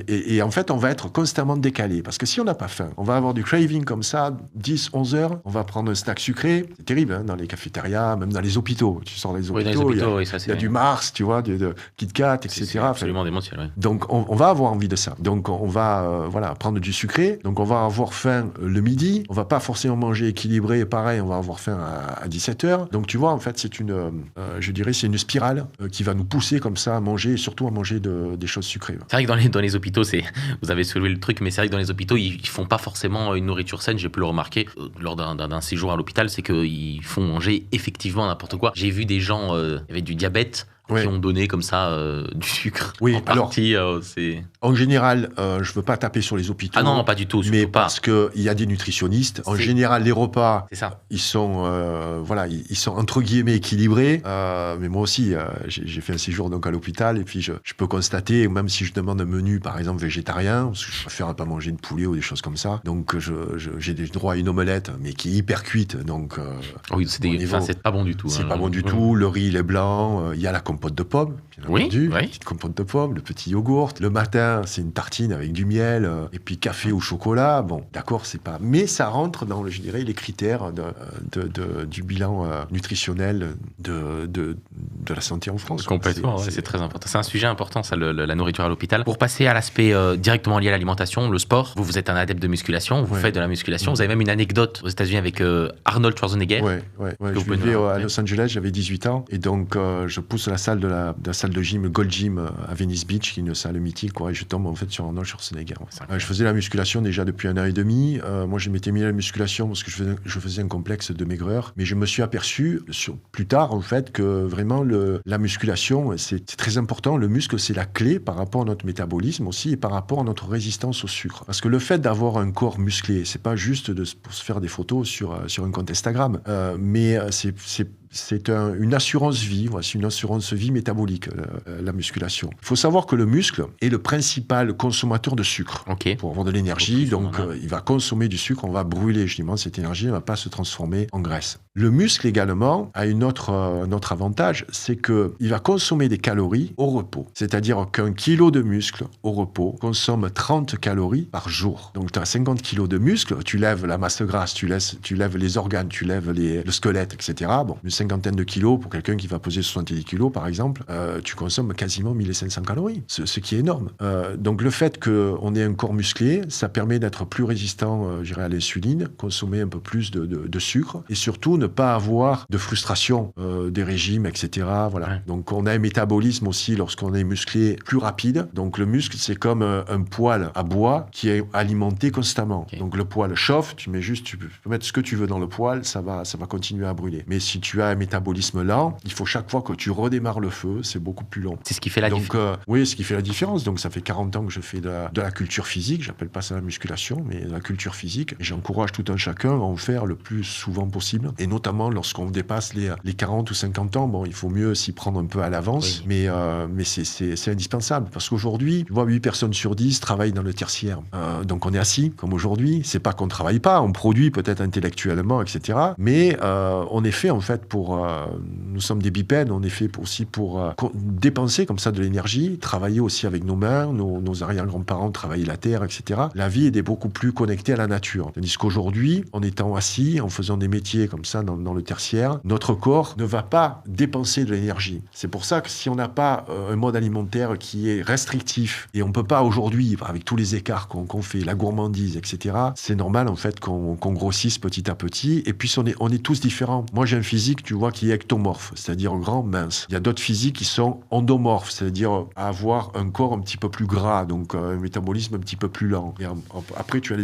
et en fait, on va être constamment décalé. Parce que si on n'a pas faim, on va avoir du craving comme ça, 10-11 heures, on va prendre un snack sucré. C'est terrible, hein, dans les cafétérias, même dans les hôpitaux. Tu sors des hôpitaux, il y a du Mars, tu vois, de Kit Kat, etc. C'est absolument démentiel, oui. Donc, on va avoir envie de ça. Donc, on va prendre du sucré. Donc, on va avoir faim le midi. On va pas forcément manger équilibré. Pareil, on va avoir faim à 17h. Donc, tu vois, en fait, c'est une spirale qui va nous pousser comme ça à manger, et surtout à manger des choses sucrées. C'est vrai que dans les hôpitaux, vous avez soulevé le truc, mais c'est vrai que dans les hôpitaux, ils font pas forcément une nourriture saine. J'ai pu le remarquer lors d'un séjour à l'hôpital, c'est qu'ils font manger effectivement n'importe quoi. J'ai vu des gens avec du diabète Ouais. qui ont donné comme ça du sucre. Oui, en partie, c'est... En général, je veux pas taper sur les hôpitaux. Ah non, pas du tout, surtout mais pas. parce qu'il y a des nutritionnistes. En C'est- général, les repas, C'est ça. ils sont, ils sont entre guillemets équilibrés. Mais moi aussi, j'ai fait un séjour donc à l'hôpital et puis je peux constater, même si je demande un menu, par exemple végétarien, parce que je préfère pas manger de poulet ou des choses comme ça, donc j'ai des droits à une omelette, mais qui est hyper cuite, donc Oui, c'est c'est pas bon du tout. c'est hein. pas bon du tout. Le riz, il est blanc. Il y a la compote de pommes, bien Oui, entendu. oui. La petite compote de pommes, le petit yogourt. Le matin, c'est une tartine avec du miel, et puis café au chocolat. Bon, d'accord, c'est pas. Mais ça rentre dans, je dirais, les critères du bilan nutritionnel de la santé en France. Complètement, c'est très important. C'est un sujet important, ça, la nourriture à l'hôpital. Pour passer à l'aspect directement lié à l'alimentation, le sport, vous êtes un adepte de musculation, vous faites de la musculation. Vous avez même une anecdote aux États-Unis avec Arnold Schwarzenegger. Ouais. Je vivais à Los Angeles, j'avais 18 ans, et donc je pousse la salle de la salle de gym, Gold Gym à Venice Beach, qui est une salle mythique, quoi, et je tombe en fait sur Arnold Schwarzenegger. Je faisais la musculation déjà depuis 1 an et demi. Moi, je m'étais mis à la musculation parce que je faisais un complexe de maigreur, mais je me suis aperçu plus tard en fait que vraiment la musculation, c'est très important. Le muscle, c'est la clé par rapport à notre métabolisme aussi et par rapport à notre résistance au sucre. Parce que le fait d'avoir un corps musclé, c'est pas juste pour se faire des photos sur un compte Instagram, mais c'est une assurance vie, c'est une assurance vie métabolique, la musculation. Il faut savoir que le muscle est le principal consommateur de sucre. Pour avoir de l'énergie, donc il va consommer du sucre, on va brûler justement cette énergie, elle ne va pas se transformer en graisse. Le muscle également a un autre avantage, c'est qu'il va consommer des calories au repos. C'est-à-dire qu'un kilo de muscle au repos consomme 30 calories par jour. Donc tu as 50 kilos de muscle, tu lèves la masse grasse, tu lèves les organes, tu lèves le squelette, etc. Bon, une cinquantaine de kilos pour quelqu'un qui va peser 70 kilos, par exemple, tu consommes quasiment 1500 calories, ce qui est énorme. Donc le fait qu'on ait un corps musclé, ça permet d'être plus résistant, à l'insuline, consommer un peu plus de sucre et surtout ne pas avoir de frustration des régimes, etc. Voilà. Ouais. Donc on a un métabolisme aussi lorsqu'on est musclé plus rapide. Donc le muscle, c'est comme un poêle à bois qui est alimenté constamment. Donc le poêle chauffe, tu peux mettre ce que tu veux dans le poêle, ça va continuer à brûler. Mais si tu as un métabolisme lent, il faut chaque fois que tu redémarres le feu, c'est beaucoup plus long. C'est ce qui fait la différence. Oui, ce qui fait la différence. Donc ça fait 40 ans que je fais de la culture physique, j'appelle pas ça la musculation, mais la culture physique. Et j'encourage tout un chacun à en faire le plus souvent possible. Et notamment lorsqu'on dépasse les 40 ou 50 ans, bon, il faut mieux s'y prendre un peu à l'avance, mais c'est indispensable. Parce qu'aujourd'hui, tu vois, 8 personnes sur 10 travaillent dans le tertiaire. Donc on est assis, comme aujourd'hui. C'est pas qu'on travaille pas, on produit peut-être intellectuellement, etc. Mais on est fait en fait nous sommes des bipèdes, on est fait aussi pour dépenser comme ça de l'énergie, travailler aussi avec nos mains, nos arrière-grands-parents travaillaient la terre, etc. La vie est beaucoup plus connectée à la nature. Tandis qu'aujourd'hui, en étant assis, en faisant des métiers comme ça dans le tertiaire, notre corps ne va pas dépenser de l'énergie. C'est pour ça que si on n'a pas un mode alimentaire qui est restrictif, et on peut pas aujourd'hui, avec tous les écarts qu'on fait, la gourmandise, etc., c'est normal en fait qu'on grossisse petit à petit, et puis on est tous différents. Moi j'ai un physique, tu vois, qui est ectomorphe, c'est-à-dire grand, mince. Il y a d'autres physiques qui sont endomorphes, c'est-à-dire avoir un corps un petit peu plus gras, donc un métabolisme un petit peu plus lent. Et après, tu as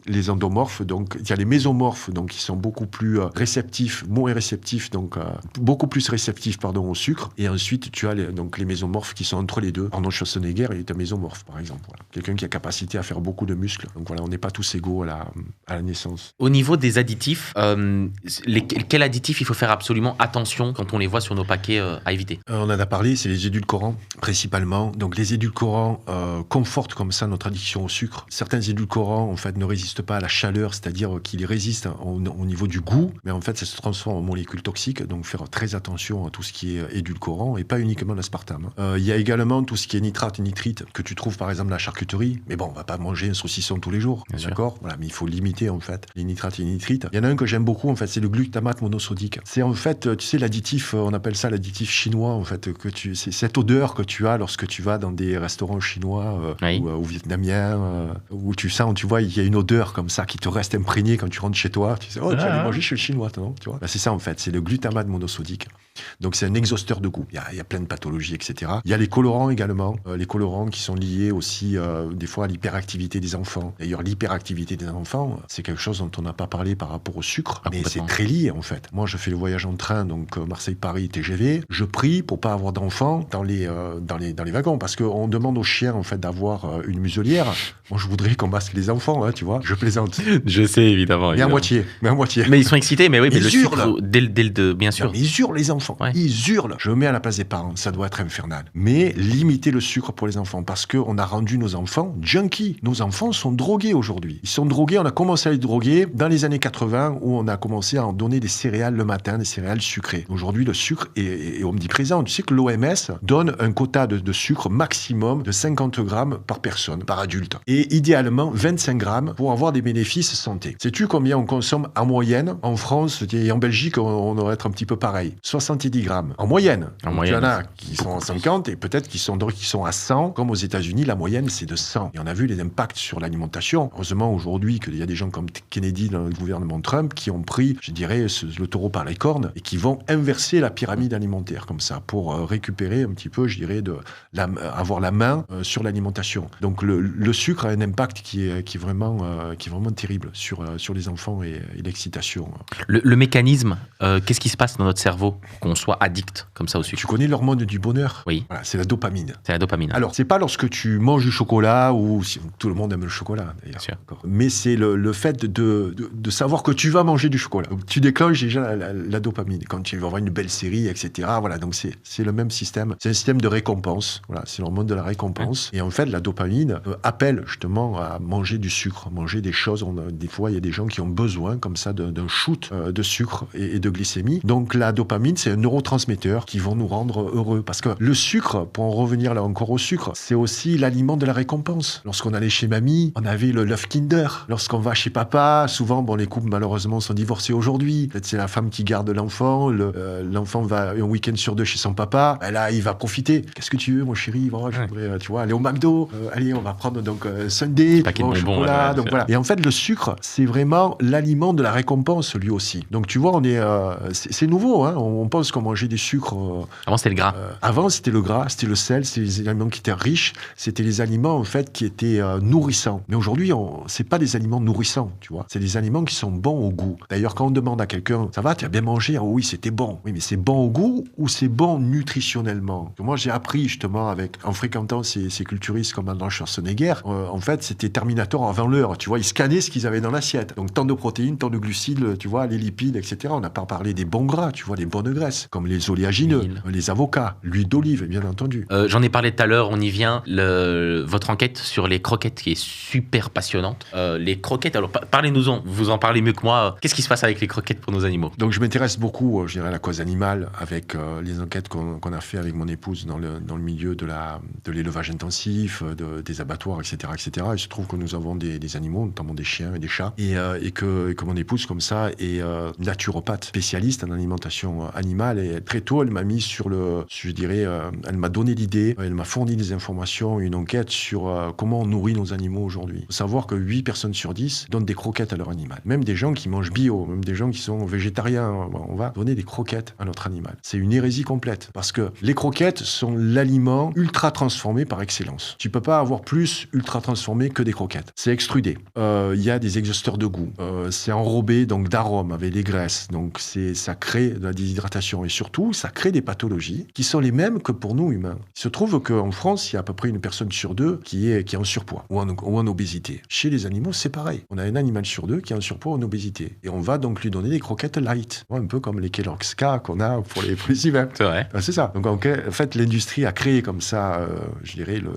les endomorphes, donc il y a les mésomorphes, donc qui sont beaucoup plus réceptifs, moins réceptifs, donc beaucoup plus réceptifs, au sucre. Et ensuite, tu as les mésomorphes qui sont entre les deux. Arnold Schwarzenegger, il est un mésomorphe, par exemple. Voilà. Quelqu'un qui a capacité à faire beaucoup de muscles. Donc voilà, on n'est pas tous égaux à la naissance. Au niveau des additifs, quels additifs il faut faire absolument attention quand on les voit sur nos paquets à éviter? On en a parlé, c'est les édulcorants, principalement. Donc les édulcorants confortent comme ça notre addiction au sucre. Certains édulcorants, en fait, ne résistent pas à la chaleur, c'est-à-dire qu'ils résistent au niveau du goût, mais en fait, ça se transforme en molécules toxiques. Donc faire très attention à tout ce qui est édulcorant et pas uniquement l'aspartame. Il y a également tout ce qui est nitrate et nitrite que tu trouves par exemple à la charcuterie. Mais bon, on va pas manger un saucisson tous les jours, d'accord? Voilà, mais il faut limiter en fait les nitrates et les nitrites. Il y en a un que j'aime beaucoup en fait, c'est le glutamate monosodique. C'est en fait, tu sais, l'additif, on appelle ça l'additif chinois en fait, c'est cette odeur que tu as lorsque tu vas dans des restaurants chinois ou vietnamiens où tu sens, tu vois, il y a une odeur comme ça qui te reste imprégnée quand tu rentres chez toi. Tu sais, oh, tu allais manger chez le chinois, non, tu vois. C'est ça en fait, c'est le glutamate monosodique. Donc c'est un exhausteur de goût. Il y a plein de pathologies, etc. Il y a les colorants également, les colorants qui sont liés aussi des fois à l'hyperactivité des enfants. D'ailleurs, l'hyperactivité des enfants, c'est quelque chose dont on n'a pas parlé par rapport au sucre, mais c'est très lié en fait. Moi, je fais le voyage en train, donc Marseille-Paris TGV. Je prie pour pas avoir d'enfants dans les wagons, parce qu'on demande aux chiens en fait d'avoir une muselière. Moi, je voudrais qu'on masque les enfants, hein, tu vois. Je plaisante. Je sais évidemment. Mais à moitié. Mais ils sont excités, mais oui, mais ils le sucre, bien sûr. Non, mais ils hurlent les enfants. Ouais. Ils hurlent. Je me mets à la place des parents. Ça doit être infernal. Mais limiter le sucre pour les enfants, parce qu'on a rendu nos enfants junkies. Nos enfants sont drogués aujourd'hui. Ils sont drogués. On a commencé à les droguer dans les années 80, où on a commencé à en donner des céréales le matin, des céréales sucrées. Aujourd'hui, le sucre est omniprésent. Tu sais que l'OMS donne un quota de sucre maximum de 50 grammes par personne, par adulte. Et idéalement 25 grammes pour avoir des bénéfices santé. Sais-tu combien on consomme en moyenne en France et en Belgique? On devrait être un petit peu pareil. 70 grammes. En moyenne. Il y en a qui sont à 50 et peut-être qui sont à 100. Comme aux États-Unis, la moyenne, c'est de 100. Et on a vu les impacts sur l'alimentation. Heureusement, aujourd'hui, qu'il y a des gens comme Kennedy dans le gouvernement Trump qui ont pris, je dirais, le taureau par les cornes et qui vont inverser la pyramide alimentaire comme ça pour récupérer un petit peu, je dirais, avoir la main sur l'alimentation. Donc, le sucre a un impact qui est vraiment terrible sur les enfants et l'excitation. Le mécanisme, qu'est-ce qui se passe dans notre cerveau pour qu'on soit addict comme ça au sucre? Tu connais l'hormone du bonheur? Oui. Voilà, c'est la dopamine. C'est la dopamine. Alors, c'est pas lorsque tu manges du chocolat ou tout le monde aime le chocolat d'ailleurs. Sûr. Mais c'est le fait de savoir que tu vas manger du chocolat. Donc, tu déclenches déjà la dopamine quand tu vas voir une belle série, etc. Voilà, donc c'est le même système. C'est un système de récompense. Voilà, c'est l'hormone de la récompense. Et en fait, la dopamine appelle justement à manger du sucre, manger des choses. Des fois, il y a des gens qui ont besoin comme ça d'un shoot de sucre et de glycémie. Donc la dopamine, c'est un neurotransmetteur qui vont nous rendre heureux. Parce que le sucre, pour en revenir là encore au sucre, c'est aussi l'aliment de la récompense. Lorsqu'on allait chez mamie, on avait le l'œuf Kinder. Lorsqu'on va chez papa, souvent, les couples malheureusement sont divorcés aujourd'hui. Peut-être c'est la femme qui garde l'enfant. L'enfant va un week-end sur 2 chez son papa. Et là, il va profiter. Qu'est-ce que tu veux, mon chéri? Je voudrais, tu vois, aller au McDo. Allez, on va prendre donc Sunday, au chocolat. Donc voilà. Et en fait, le sucre, c'est vraiment l'aliment de la récompense, lui aussi. Donc tu vois, c'est nouveau. Hein. On pense qu'on mangeait des sucres. Avant, c'était le gras. Avant, c'était le gras, c'était le sel, c'était les aliments qui étaient riches. C'était les aliments en fait qui étaient nourrissants. Mais aujourd'hui, c'est pas des aliments nourrissants, tu vois. C'est des aliments qui sont bons au goût. D'ailleurs, quand on demande à quelqu'un, ça va, tu as bien mangé? Oui, c'était bon. Oui, mais c'est bon au goût ou c'est bon nutritionnellement? Moi, j'ai appris justement en fréquentant ces culturistes comme Arnold Schwarzenegger. En fait, c'était Terminator avant l'heure. Tu vois, ils scannaient ce qu'ils avaient dans l'assiette. Donc, tant de protéines, tant de glucides, tu vois, les lipides, etc. On n'a pas parlé des bons gras, tu vois, les bonnes graisses, comme les oléagineux, les avocats, l'huile d'olive, bien entendu. J'en ai parlé tout à l'heure, on y vient. Votre enquête sur les croquettes qui est super passionnante. Les croquettes, alors parlez-nous-en, vous en parlez mieux que moi. Qu'est-ce qui se passe avec les croquettes pour nos animaux? Donc, je m'intéresse beaucoup, je dirais, à la cause animale avec les enquêtes qu'on a fait avec mon épouse dans le milieu de l'élevage intensif, des abattoirs, etc., etc. Il se trouve que nous avons des animaux, notamment des chiens et des chats, et que mon épouse, comme ça, est naturopathe, spécialiste en alimentation animale, et très tôt, elle m'a mis elle m'a donné l'idée, elle m'a fourni des informations, une enquête sur comment on nourrit nos animaux aujourd'hui. Il faut savoir que 8 personnes sur 10 donnent des croquettes à leur animal. Même des gens qui mangent bio, même des gens qui sont végétariens, on va donner des croquettes à notre animal. C'est une hérésie complète, parce que les croquettes sont l'aliment ultra transformé par excellence. Tu peux pas avoir plus ultra transformé que des croquettes. C'est extrudé. Il y a des exhausteurs de goût. C'est enrobé donc d'arômes avec les graisses. Donc ça crée de la déshydratation et surtout ça crée des pathologies qui sont les mêmes que pour nous humains. Il se trouve qu'en France, il y a à peu près une personne sur 2 qui est en surpoids ou en obésité. Chez les animaux, c'est pareil. On a un animal sur 2 qui est en surpoids ou en obésité. Et on va donc lui donner des croquettes light. Un peu comme les Kellogg's K qu'on a pour les humains. C'est vrai. C'est ça. Donc en fait, l'industrie a créé comme ça, je dirais, le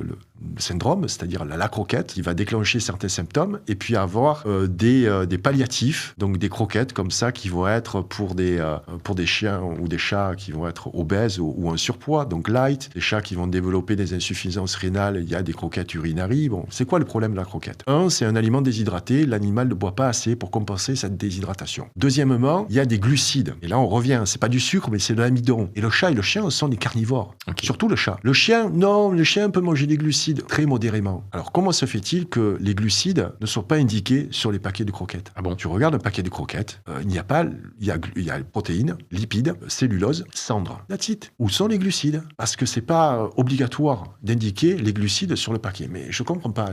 syndrome, c'est-à-dire la croquette, qui va déclencher certains symptômes, et puis avoir des palliatifs, donc des croquettes comme ça qui vont être pour des chiens ou des chats qui vont être obèses ou en surpoids, donc light, des chats qui vont développer des insuffisances rénales, il y a des croquettes urinary. Bon, c'est quoi le problème de la croquette? C'est un aliment déshydraté, l'animal ne boit pas assez pour compenser cette déshydratation. Deuxièmement, il y a des glucides, et là on revient, c'est pas du sucre, mais c'est de l'amidon. Et le chat et le chien sont des carnivores, surtout le chat. Le chien peut manger des glucides, glucides très modérément. Alors, comment se fait-il que les glucides ne sont pas indiqués sur les paquets de croquettes? Ah bon? Tu regardes un paquet de croquettes, il y a protéines, lipides, cellulose, cendres. That's it. Où sont les glucides? Parce que c'est pas obligatoire d'indiquer les glucides sur le paquet. Mais je comprends pas.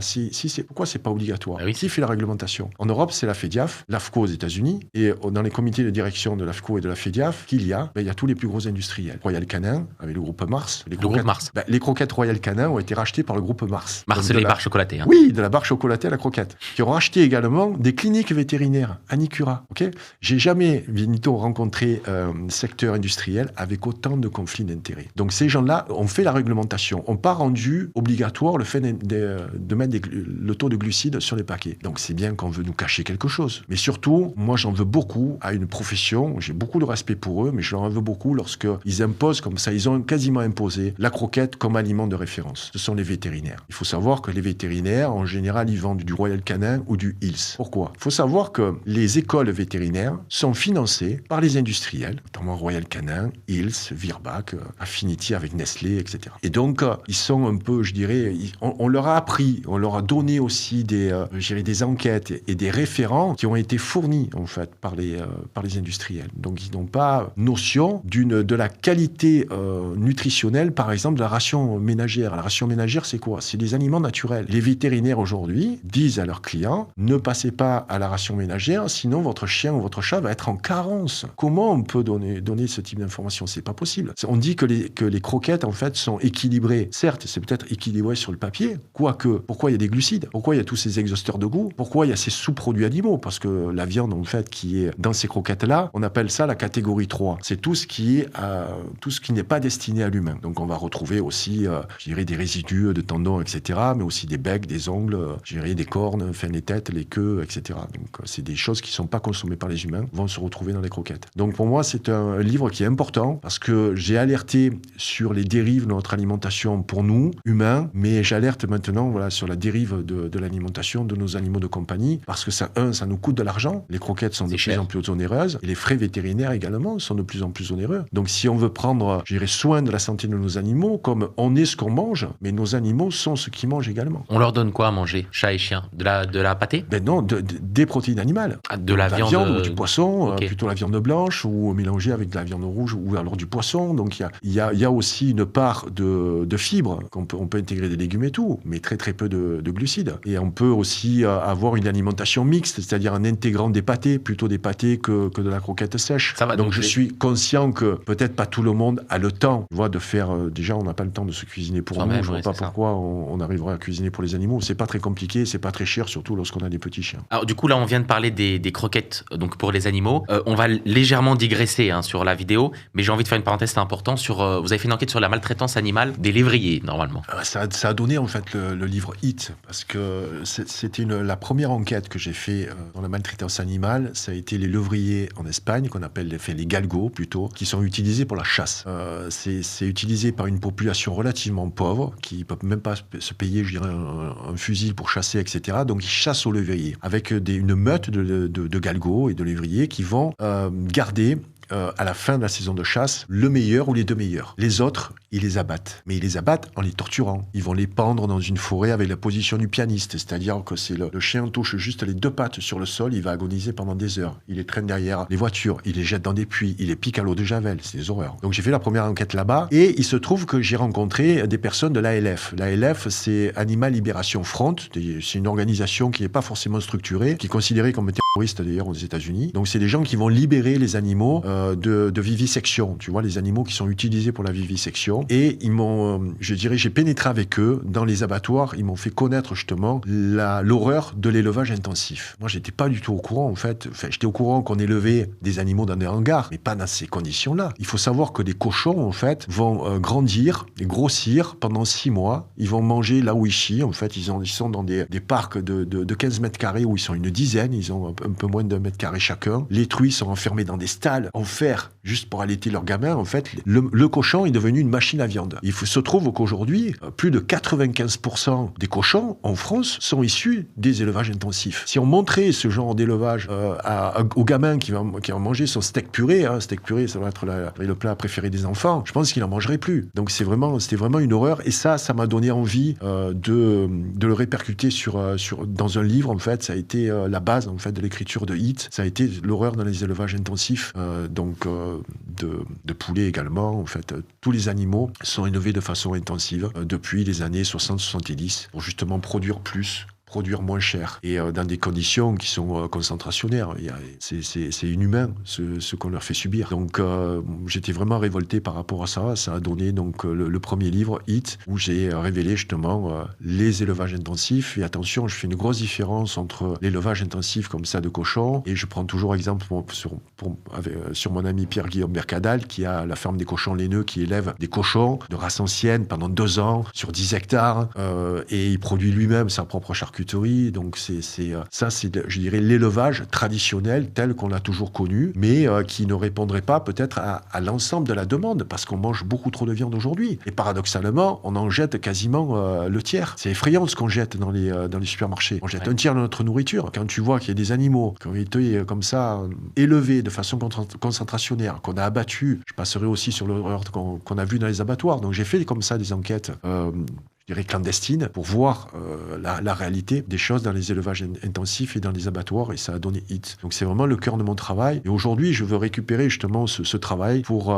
Pourquoi c'est pas obligatoire? Ah oui. Qui fait la réglementation? En Europe, c'est la FEDIAF, l'AFCO aux États-Unis, et dans les comités de direction de l'AFCO et de la FEDIAF, il y a tous les plus gros industriels. Royal Canin, avec le groupe Mars. Le groupe Mars. Les croquettes Royal Canin ont été rachetées par le groupe Mars. Mars, c'est les barres chocolatées. Hein. Oui, de la barre chocolatée à la croquette. Qui ont racheté également des cliniques vétérinaires, Anicura. Okay, j'ai jamais, Benito, rencontré un secteur industriel avec autant de conflits d'intérêts. Donc ces gens-là ont fait la réglementation, n'ont pas rendu obligatoire le fait de mettre le taux de glucides sur les paquets. Donc c'est bien qu'on veut nous cacher quelque chose. Mais surtout, moi j'en veux beaucoup à une profession, j'ai beaucoup de respect pour eux, mais je leur en veux beaucoup lorsqu'ils imposent comme ça, ils ont quasiment imposé la croquette comme aliment de référence. Ce sont les vétérinaires. Il faut savoir que les vétérinaires, en général, ils vendent du Royal Canin ou du Hills. Pourquoi? Il faut savoir que les écoles vétérinaires sont financées par les industriels, notamment Royal Canin, Hills, Virbac, Affinity avec Nestlé, etc. Et donc, ils sont un peu, je dirais, on leur a appris, on leur a donné aussi des enquêtes et des référents qui ont été fournis, en fait, par les industriels. Donc, ils n'ont pas notion de la qualité nutritionnelle, par exemple, de la ration ménagère. La ration ménagère, c'est quoi? C'est des aliments naturels. Les vétérinaires, aujourd'hui, disent à leurs clients, ne passez pas à la ration ménagère, sinon votre chien ou votre chat va être en carence. Comment on peut donner ce type d'information? C'est pas possible. On dit que les croquettes, en fait, sont équilibrées. Certes, c'est peut-être équilibré sur le papier, quoique, pourquoi il y a des glucides? Pourquoi il y a tous ces exhausteurs de goût? Pourquoi il y a ces sous-produits animaux? Parce que la viande, en fait, qui est dans ces croquettes-là, on appelle ça la catégorie 3. C'est tout ce qui n'est pas destiné à l'humain. Donc, on va retrouver aussi, des résidus de tendons, etc., mais aussi des becs, des ongles, des cornes, enfin, les têtes, les queues, etc. Donc, c'est des choses qui ne sont pas consommées par les humains, vont se retrouver dans les croquettes. Donc, pour moi, c'est un livre qui est important parce que j'ai alerté sur les dérives de notre alimentation pour nous, humains, mais j'alerte maintenant sur la dérive de l'alimentation de nos animaux de compagnie parce que ça nous coûte de l'argent. Les croquettes sont de plus en plus onéreuses et les frais vétérinaires également sont de plus en plus onéreux. Donc, si on veut prendre, soin de la santé de nos animaux, comme on est ce qu'on mange, mais nos animaux sont ce qu'ils mangent également. On leur donne quoi à manger, chat et chien? De la pâtée? Ben non, des protéines animales. Ah, de la viande ou du poisson, okay. Plutôt la viande blanche ou mélangée avec de la viande rouge ou alors du poisson. Donc il y a aussi une part de fibres, on peut intégrer des légumes et tout, mais très très peu de glucides. Et on peut aussi avoir une alimentation mixte, c'est-à-dire en intégrant des pâtés, plutôt des pâtés que de la croquette sèche. Ça va, donc je suis conscient que peut-être pas tout le monde a le temps de faire... déjà, on n'a pas le temps de se cuisiner pour nous. Je ne vois pas pourquoi on arriverait à cuisiner pour les animaux. C'est pas très compliqué, c'est pas très cher, surtout lorsqu'on a des petits chiens. Alors du coup, là, on vient de parler des croquettes donc pour les animaux. On va légèrement digresser sur la vidéo, mais j'ai envie de faire une parenthèse, c'est important. Vous avez fait une enquête sur la maltraitance animale des lévriers, normalement. Ça a donné, en fait, le livre Hit, parce que c'était la première enquête que j'ai fait dans la maltraitance animale. Ça a été les lévriers en Espagne, qu'on appelle les galgos, plutôt, qui sont utilisés pour la chasse. C'est utilisé par une population relativement pauvre, qui ne peut même pas se payer, un fusil pour chasser, etc. Donc, ils chassent aux lévriers, avec une meute de galgos et de lévriers qui vont garder à la fin de la saison de chasse, le meilleur ou les deux meilleurs. Les autres, ils les abattent. Mais ils les abattent en les torturant. Ils vont les pendre dans une forêt avec la position du pianiste, c'est-à-dire que le chien touche juste les deux pattes sur le sol, il va agoniser pendant des heures. Il les traîne derrière les voitures, il les jette dans des puits, il les pique à l'eau de javel, c'est des horreurs. Donc j'ai fait la première enquête là-bas, et il se trouve que j'ai rencontré des personnes de l'ALF. L'ALF, c'est Animal Liberation Front, c'est une organisation qui n'est pas forcément structurée, qui est considérée comme terroriste d'ailleurs aux États-Unis. Donc c'est des gens qui vont libérer les animaux de vivisection, tu vois, les animaux qui sont utilisés pour la vivisection. Et ils m'ont, j'ai pénétré avec eux dans les abattoirs, ils m'ont fait connaître justement l'horreur de l'élevage intensif. Moi, j'étais pas du tout au courant, en fait. Enfin, j'étais au courant qu'on élevait des animaux dans des hangars, mais pas dans ces conditions-là. Il faut savoir que les cochons, en fait, vont grandir et grossir pendant 6 mois. Ils vont manger là où ils chient. En fait, ils sont dans des parcs de 15 mètres carrés où ils sont une dizaine. Ils ont un peu moins d'1 mètre carré chacun. Les truies sont enfermées dans des stalles en fer, juste pour allaiter leurs gamins. En fait, le cochon est devenu une machine machines à viande. Il se trouve qu'aujourd'hui, plus de 95% des cochons en France sont issus des élevages intensifs. Si on montrait ce genre d'élevage aux gamins qui vont manger son steak puré, steak puré, ça va être le plat préféré des enfants, je pense qu'ils n'en mangeraient plus. Donc c'était vraiment une horreur. Et ça m'a donné envie de le répercuter dans un livre. En fait, ça a été la base en fait de l'écriture de Hit. Ça a été l'horreur dans les élevages intensifs, de poulets également. En fait, tous les animaux sont élevés de façon intensive depuis les années 60-70 pour justement produire moins cher et dans des conditions qui sont concentrationnaires. C'est inhumain ce qu'on leur fait subir. Donc j'étais vraiment révolté par rapport à ça. Ça a donné donc le premier livre, Hit, où j'ai révélé justement les élevages intensifs. Et attention, je fais une grosse différence entre l'élevage intensif comme ça de cochons, et je prends toujours exemple sur mon ami Pierre-Guillaume Mercadal, qui a la ferme des cochons laineux, qui élève des cochons de race ancienne pendant 2 ans sur 10 hectares, et il produit lui-même sa propre charcuterie. Donc c'est je dirais, l'élevage traditionnel tel qu'on l'a toujours connu, mais qui ne répondrait pas peut-être à l'ensemble de la demande, parce qu'on mange beaucoup trop de viande aujourd'hui. Et paradoxalement, on en jette quasiment le tiers. C'est effrayant ce qu'on jette dans les supermarchés. On jette un tiers de notre nourriture. Quand tu vois qu'il y a des animaux qui ont été comme ça élevés de façon concentrationnaire, qu'on a abattus, je passerai aussi sur l'horreur qu'on a vu dans les abattoirs. Donc j'ai fait comme ça des enquêtes je dirais clandestine, pour voir la réalité des choses dans les élevages intensifs et dans les abattoirs, et ça a donné Hit. Donc c'est vraiment le cœur de mon travail. Et aujourd'hui, je veux récupérer justement ce travail pour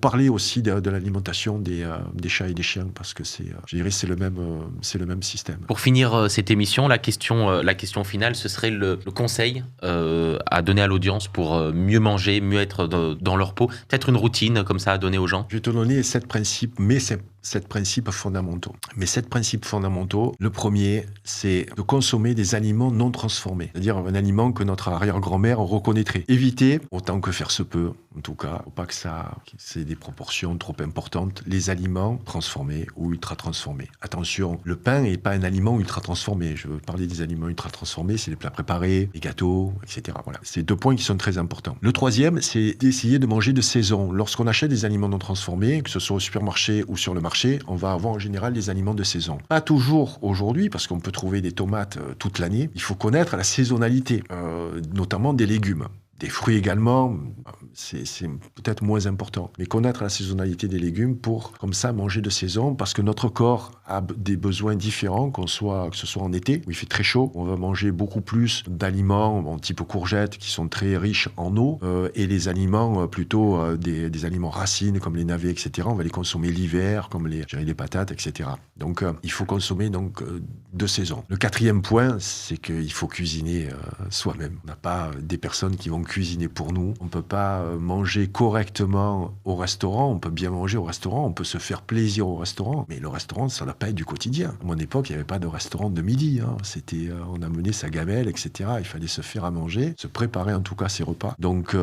parler aussi de l'alimentation des chats et des chiens, parce que je dirais c'est le même système. Pour finir cette émission, la question finale, ce serait le conseil à donner à l'audience pour mieux manger, mieux être dans leur peau. Peut-être une routine comme ça à donner aux gens. Je vais te donner 7 principes, mais 7 principes fondamentaux. Mais 7 principes fondamentaux, le premier, c'est de consommer des aliments non transformés. C'est-à-dire un aliment que notre arrière-grand-mère reconnaîtrait. Éviter, autant que faire se peut, en tout cas, faut pas que c'est des proportions trop importantes, les aliments transformés ou ultra-transformés. Attention, le pain n'est pas un aliment ultra-transformé. Je veux parler des aliments ultra-transformés, c'est les plats préparés, les gâteaux, etc. Voilà. C'est 2 points qui sont très importants. Le troisième, c'est d'essayer de manger de saison. Lorsqu'on achète des aliments non transformés, que ce soit au supermarché ou sur le marché, on va avoir en général des aliments de saison. Pas toujours aujourd'hui, parce qu'on peut trouver des tomates toute l'année. Il faut connaître la saisonnalité, notamment des légumes. Des fruits également, c'est peut-être moins important. Mais connaître la saisonnalité des légumes pour, comme ça, manger de saison, parce que notre corps a des besoins différents, que ce soit en été, où il fait très chaud, on va manger beaucoup plus d'aliments, type courgettes, qui sont très riches en eau, et les aliments plutôt des aliments racines, comme les navets, etc., on va les consommer l'hiver, comme les patates, etc. Donc, il faut consommer de saison. Le 4e point, c'est qu'il faut cuisiner soi-même. On n'a pas des personnes qui vont cuisiner pour nous. On ne peut pas manger correctement au restaurant. On peut bien manger au restaurant, on peut se faire plaisir au restaurant, mais le restaurant, ça n'a pas être du quotidien. À mon époque, il n'y avait pas de restaurant de midi. C'était, on amenait sa gamelle, etc. Il fallait se faire à manger, se préparer en tout cas ses repas. Donc,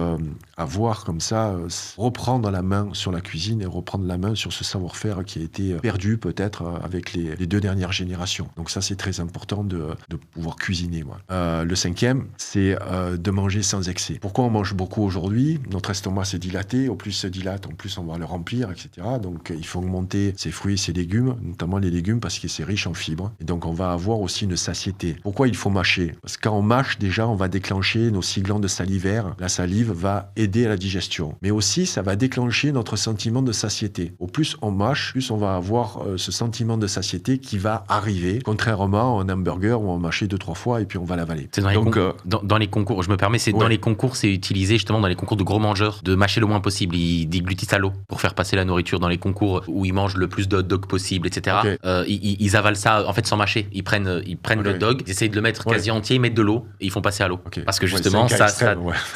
avoir comme ça, reprendre la main sur la cuisine et reprendre la main sur ce savoir-faire qui a été perdu peut-être avec les 2 dernières générations. Donc ça, c'est très important de pouvoir cuisiner. Le 5e, c'est de manger sans excès. Pourquoi on mange beaucoup aujourd'hui ? Notre estomac s'est dilaté, au plus se dilate, en plus on va le remplir, etc. Donc il faut augmenter ses fruits et ses légumes, notamment les légumes parce que c'est riche en fibres. Et donc on va avoir aussi une satiété. Pourquoi il faut mâcher ? Parce que quand on mâche, déjà on va déclencher nos 6 glandes salivaires. La salive va aider à la digestion. Mais aussi ça va déclencher notre sentiment de satiété. Au plus on mâche, plus on va avoir ce sentiment de satiété qui va arriver, contrairement à un hamburger où on mâche 2-3 fois et puis on va l'avaler. C'est dans les concours, je me permets, dans les concours, c'est utilisé justement dans les concours de gros mangeurs de mâcher le moins possible. Ils déglutissent à l'eau pour faire passer la nourriture. Dans les concours où ils mangent le plus de hot dog possible, etc. Okay. Ils avalent ça en fait sans mâcher. Ils prennent le hot dog, ils essayent de le mettre quasi entier, ils mettent de l'eau et ils font passer à l'eau. Okay. Parce que justement, c'est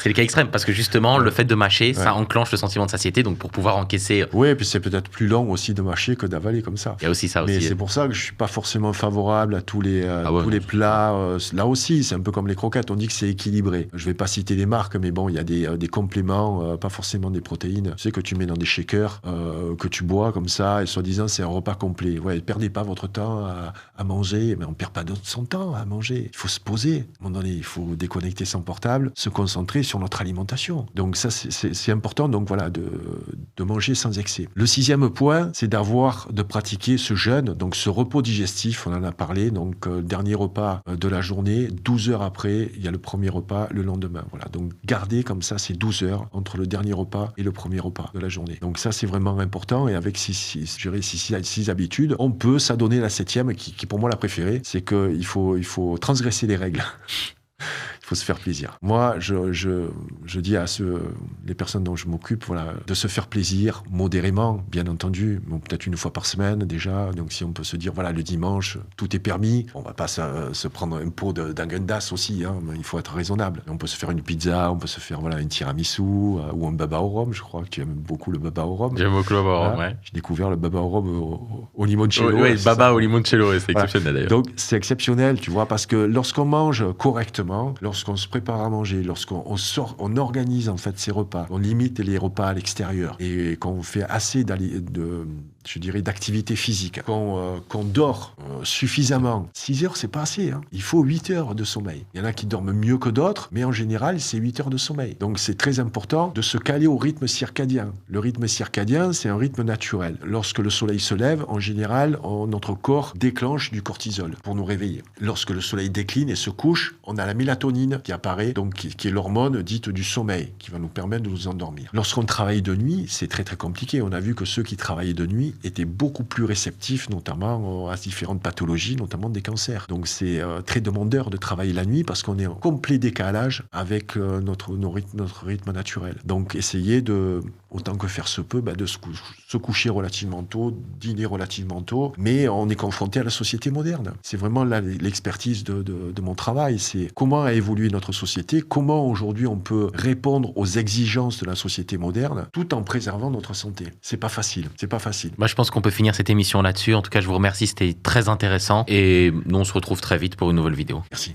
le cas extrême. Parce que justement, le fait de mâcher, ça enclenche le sentiment de satiété. Donc pour pouvoir encaisser. Oui, et puis c'est peut-être plus long aussi de mâcher que d'avaler comme ça. Il y a aussi ça. Mais c'est pour ça que je suis pas forcément favorable à tous les plats. Là aussi, c'est un peu comme les croquettes. On dit que c'est équilibré. Je vais pas citer les marques. marques, mais bon, il y a des compléments, pas forcément des protéines, tu sais, que tu mets dans des shakers, que tu bois comme ça, et soi-disant, c'est un repas complet. Ouais, perdez pas votre temps à manger, mais on perd pas son temps à manger. Il faut se poser. À un moment donné, il faut déconnecter son portable, se concentrer sur notre alimentation. Donc ça, c'est important, donc voilà, de manger sans excès. Le 6e point, c'est de pratiquer ce jeûne, donc ce repos digestif, on en a parlé, donc dernier repas de la journée, 12 heures après, il y a le premier repas le lendemain. Voilà, donc garder comme ça ces 12 heures entre le dernier repas et le premier repas de la journée. Donc ça, c'est vraiment important, et avec six habitudes, on peut s'adonner la 7e, qui pour moi la préférée, c'est qu'il faut transgresser les règles. Il faut se faire plaisir. Moi, je dis à les personnes dont je m'occupe, voilà, de se faire plaisir modérément, bien entendu, bon, peut-être une fois par semaine déjà. Donc, si on peut se dire, voilà, le dimanche, tout est permis. On va pas se prendre un pot d'Agendas aussi, hein, mais il faut être raisonnable. On peut se faire une pizza, on peut se faire voilà, une tiramisu ou un baba au rhum. Je crois que tu aimes beaucoup le baba au rhum. J'aime beaucoup le baba au rhum, ouais. J'ai découvert le baba au rhum au limoncello. Oui, le baba au limoncello, c'est exceptionnel d'ailleurs. Donc, c'est exceptionnel, tu vois, parce que lorsqu'on mange correctement, lorsqu'on se prépare à manger, lorsqu'on on organise en fait ses repas, on limite les repas à l'extérieur et qu'on fait assez d'activité physique, qu'on dort suffisamment. 6 heures, c'est pas assez. Hein. Il faut 8 heures de sommeil. Il y en a qui dorment mieux que d'autres, mais en général, c'est 8 heures de sommeil. Donc, c'est très important de se caler au rythme circadien. Le rythme circadien, c'est un rythme naturel. Lorsque le soleil se lève, en général, notre corps déclenche du cortisol pour nous réveiller. Lorsque le soleil décline et se couche, on a la mélatonine qui apparaît, donc qui est l'hormone dite du sommeil, qui va nous permettre de nous endormir. Lorsqu'on travaille de nuit, c'est très très compliqué. On a vu que ceux qui travaillaient de nuit étaient beaucoup plus réceptifs, notamment à différentes pathologies, notamment des cancers. Donc c'est très demandeur de travailler la nuit parce qu'on est en complet décalage avec notre rythme naturel. Donc essayez autant que faire se peut, de se coucher relativement tôt, dîner relativement tôt, mais on est confronté à la société moderne. C'est vraiment là l'expertise de mon travail, c'est comment a évolué notre société, comment aujourd'hui on peut répondre aux exigences de la société moderne tout en préservant notre santé. C'est pas facile. Moi, je pense qu'on peut finir cette émission là-dessus. En tout cas, je vous remercie, c'était très intéressant et nous on se retrouve très vite pour une nouvelle vidéo. Merci.